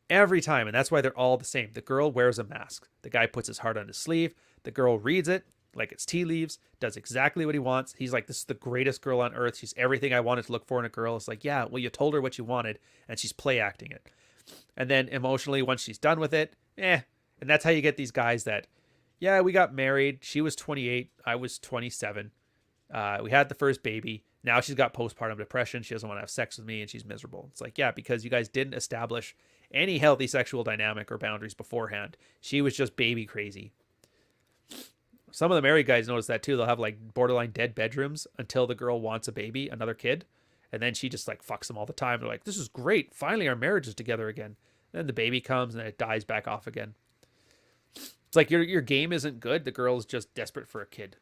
every time, and that's why they're all the same. The girl wears a mask. The guy puts his heart on his sleeve. The girl reads it like it's tea leaves, does exactly what he wants. He's like, this is the greatest girl on earth. She's everything I wanted to look for in a girl. It's like, yeah, well, you told her what you wanted, and she's play acting it. And then emotionally, once she's done with it, And that's how you get these guys that, yeah, we got married. She was 28. I was 27. We had the first baby. Now she's got postpartum depression. She doesn't want to have sex with me, and she's miserable. It's like, yeah, because you guys didn't establish any healthy sexual dynamic or boundaries beforehand. She was just baby crazy. Some of the married guys notice that too. They'll have like borderline dead bedrooms until the girl wants a baby, another kid. And then she just like fucks them all the time. They're like, this is great. Finally, our marriage is together again. And then the baby comes and then it dies back off again. It's like your game isn't good. The girl is just desperate for a kid.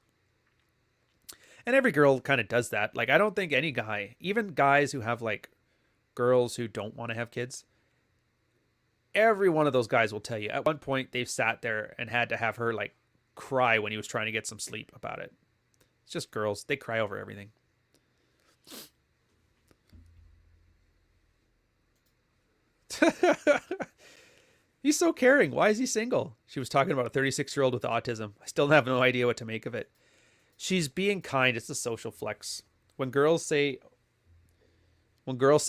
And every girl kind of does that. Like, I don't think any guy, even guys who have like girls who don't want to have kids, every one of those guys will tell you at one point they've sat there and had to have her like cry when he was trying to get some sleep about it. It's just girls. They cry over everything. He's so caring. Why is he single? She was talking about a 36-year-old with autism. I still have no idea what to make of it. She's being kind. It's a social flex. When girls say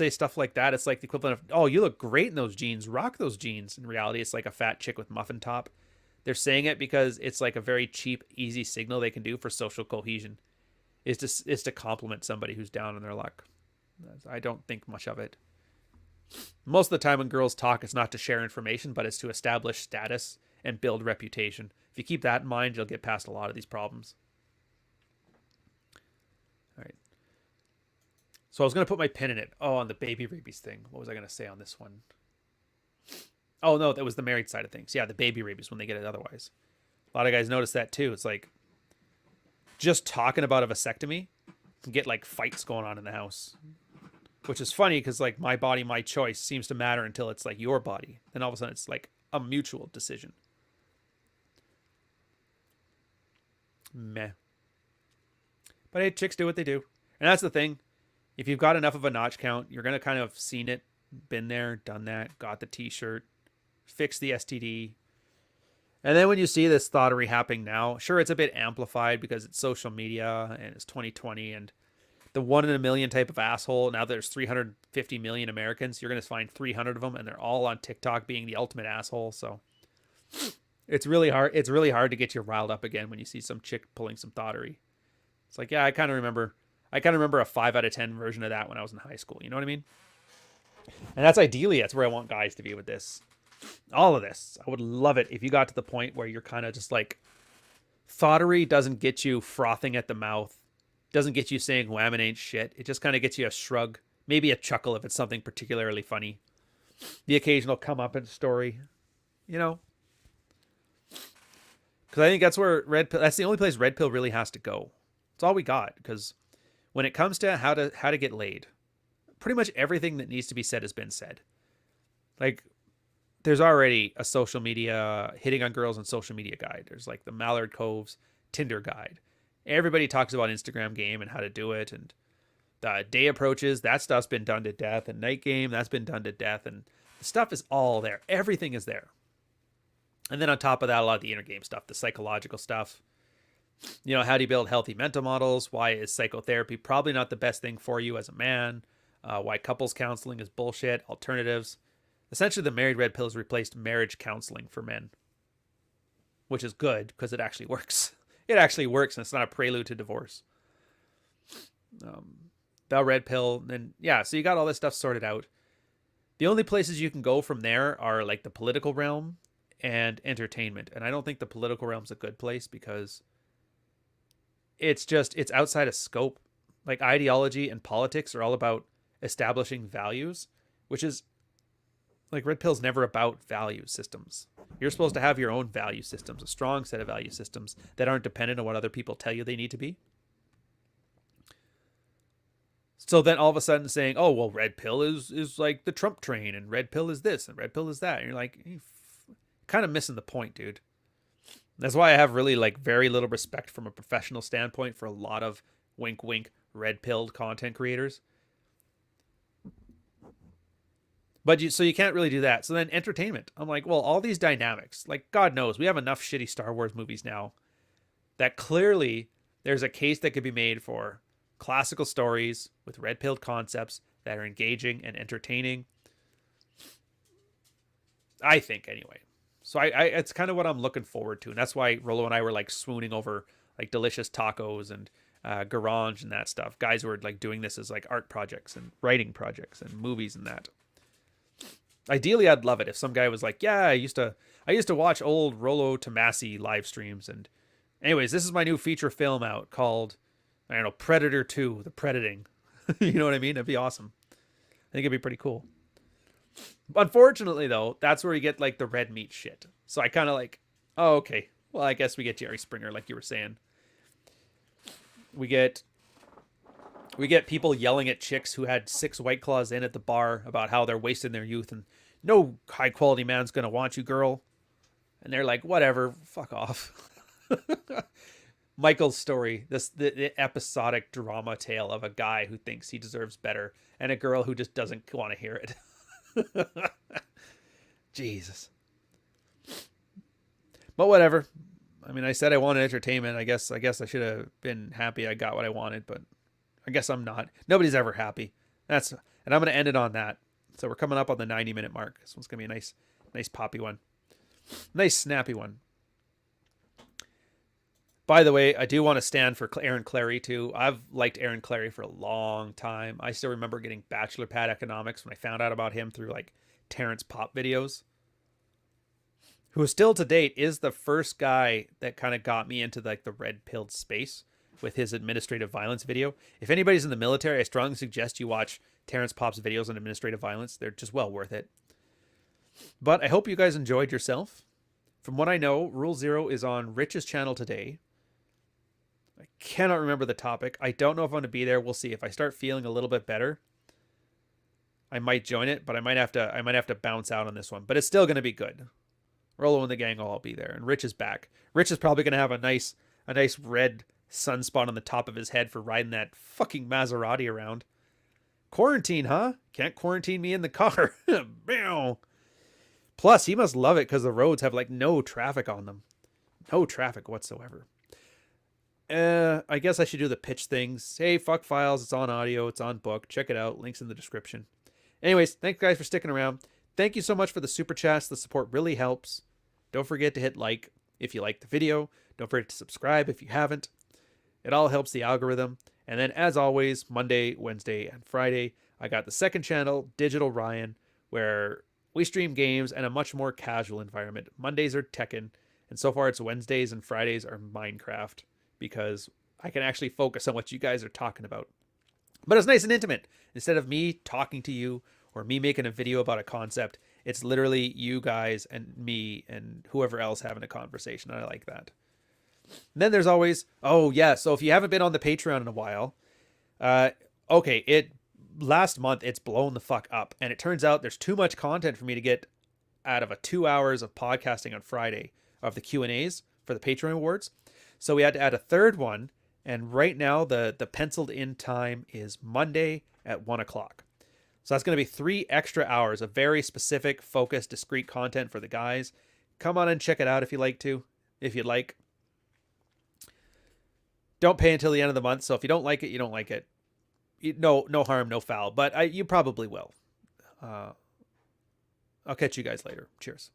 stuff like that, it's like the equivalent of, oh, you look great in those jeans. Rock those jeans. In reality, it's like a fat chick with muffin top. They're saying it because it's like a very cheap, easy signal they can do for social cohesion. Is to compliment somebody who's down on their luck. I don't think much of it. Most of the time when girls talk, it's not to share information, but it's to establish status and build reputation. If you keep that in mind, you'll get past a lot of these problems. All right. So I was going to put my pin in it. Oh, on the baby rabies thing. What was I going to say on this one? Oh, no, that was the married side of things. Yeah, the baby rabies when they get it otherwise. A lot of guys notice that too. It's like just talking about a vasectomy can get like fights going on in the house. Which is funny because like my body, my choice seems to matter until it's like your body. Then all of a sudden it's like a mutual decision. Meh. But hey, chicks do what they do. And that's the thing. If you've got enough of a notch count, you're going to kind of seen it, been there, done that, got the t-shirt, fixed the STD. And then when you see this thoughtery happening now, sure, it's a bit amplified because it's social media and it's 2020 and the 1 in a million type of asshole. Now there's 350 million Americans. You're going to find 300 of them and they're all on TikTok being the ultimate asshole. So it's really hard. It's really hard to get you riled up again when you see some chick pulling some thoughtery. It's like, yeah, I kind of remember a 5 out of 10 version of that when I was in high school. You know what I mean? And that's where I want guys to be with this. All of this. I would love it if you got to the point where you're kind of just like, thoughtery doesn't get you frothing at the mouth, doesn't get you saying wham ain't shit. It just kind of gets you a shrug, maybe a chuckle if it's something particularly funny. The occasional come up in story, you know? Because I think that's where that's the only place red pill really has to go. It's all we got, because when it comes to how to get laid, pretty much everything that needs to be said has been said. Like, there's already a social media hitting on girls on social media guide. There's like the Mallard Coves Tinder guide. Everybody talks about Instagram game and how to do it, and the day approaches, that stuff's been done to death, and night game, that's been done to death, and the stuff is all there. Everything is there. And then on top of that, a lot of the inner game stuff, the psychological stuff. You know, how do you build healthy mental models? Why is psychotherapy probably not the best thing for you as a man? Why couples counseling is bullshit. Alternatives. Essentially, the married red pill has replaced marriage counseling for men, which is good because it actually works. It actually works, and it's not a prelude to divorce. The red pill, and yeah, so you got all this stuff sorted out. The only places you can go from there are like the political realm and entertainment, and I don't think the political realm's a good place because it's outside of scope. Like, ideology and politics are all about establishing values, which is like, red pill's never about value systems. You're supposed to have your own value systems, a strong set of value systems that aren't dependent on what other people tell you they need to be. So then all of a sudden saying, oh, well, red pill is like the Trump train, and red pill is this, and red pill is that. And you're like, you're kind of missing the point, dude. That's why I have really like very little respect from a professional standpoint for a lot of wink, wink, red pilled content creators. But so you can't really do that. So then entertainment. I'm like, well, all these dynamics, like, God knows, we have enough shitty Star Wars movies now that clearly there's a case that could be made for classical stories with red-pilled concepts that are engaging and entertaining. I think, anyway. So I it's kind of what I'm looking forward to. And that's why Rolo and I were like swooning over like delicious tacos and garage and that stuff. Guys who are like doing this as like art projects and writing projects and movies and that. Ideally, I'd love it if some guy was like, yeah, I used to watch old Rollo Tomasi live streams. And anyways, this is my new feature film out called, I don't know, Predator 2, The Predating. You know what I mean? That'd be awesome. I think it'd be pretty cool. Unfortunately, though, that's where you get like the red meat shit. So I kind of like, oh, okay. Well, I guess we get Jerry Springer, like you were saying. We get people yelling at chicks who had 6 White Claws in at the bar about how they're wasting their youth and no high quality man's going to want you, girl. And they're like, whatever, fuck off. Michael's story, the episodic drama tale of a guy who thinks he deserves better and a girl who just doesn't want to hear it. Jesus. But whatever. I mean, I said I wanted entertainment. I guess I should have been happy I got what I wanted, but I guess I'm not. Nobody's ever happy. And I'm going to end it on that. So we're coming up on the 90-minute mark. This one's going to be a nice poppy one. Nice snappy one. By the way, I do want to stand for Aaron Clarey too. I've liked Aaron Clarey for a long time. I still remember getting bachelor pad economics when I found out about him through like Terrence Pop videos. Who still to date is the first guy that kind of got me into like the red pilled space with his administrative violence video. If anybody's in the military, I strongly suggest you watch Terrence Pop's videos on administrative violence. They're just well worth it. But I hope you guys enjoyed yourself. From what I know, Rule Zero is on Rich's channel today. I cannot remember the topic. I don't know if I'm going to be there. We'll see. If I start feeling a little bit better, I might join it, but I might have to bounce out on this one. But it's still going to be good. Rolo and the gang will all be there, and Rich is back. Rich is probably gonna have a nice red sunspot on the top of his head for riding that fucking Maserati around. Quarantine, huh? Can't quarantine me in the car. Plus, he must love it because the roads have like no traffic on them. No traffic whatsoever. I guess I should do the pitch things. Hey, fuck files. It's on audio. It's on book. Check it out. Links in the description. Anyways, thanks guys for sticking around. Thank you so much for the super chats. The support really helps. Don't forget to hit like if you like the video. Don't forget to subscribe if you haven't. It all helps the algorithm. And then as always, Monday, Wednesday, and Friday, I got the second channel, Digital Ryan, where we stream games in a much more casual environment. Mondays are Tekken, and so far it's Wednesdays and Fridays are Minecraft, because I can actually focus on what you guys are talking about. But it's nice and intimate. Instead of me talking to you or me making a video about a concept, it's literally you guys and me and whoever else having a conversation. And I like that. And then there's always, oh yeah, so if you haven't been on the Patreon in a while, last month it's blown the fuck up, and it turns out there's too much content for me to get out of 2 hours of podcasting on Friday of the Q&As for the Patreon awards. So we had to add a third one, and right now the penciled in time is Monday at 1 o'clock. So that's going to be 3 extra hours of very specific, focused, discrete content for the guys. Come on and check it out if you'd like. Don't pay until the end of the month, so if you don't like it, you don't like it. No harm, no foul, but you probably will. I'll catch you guys later. Cheers.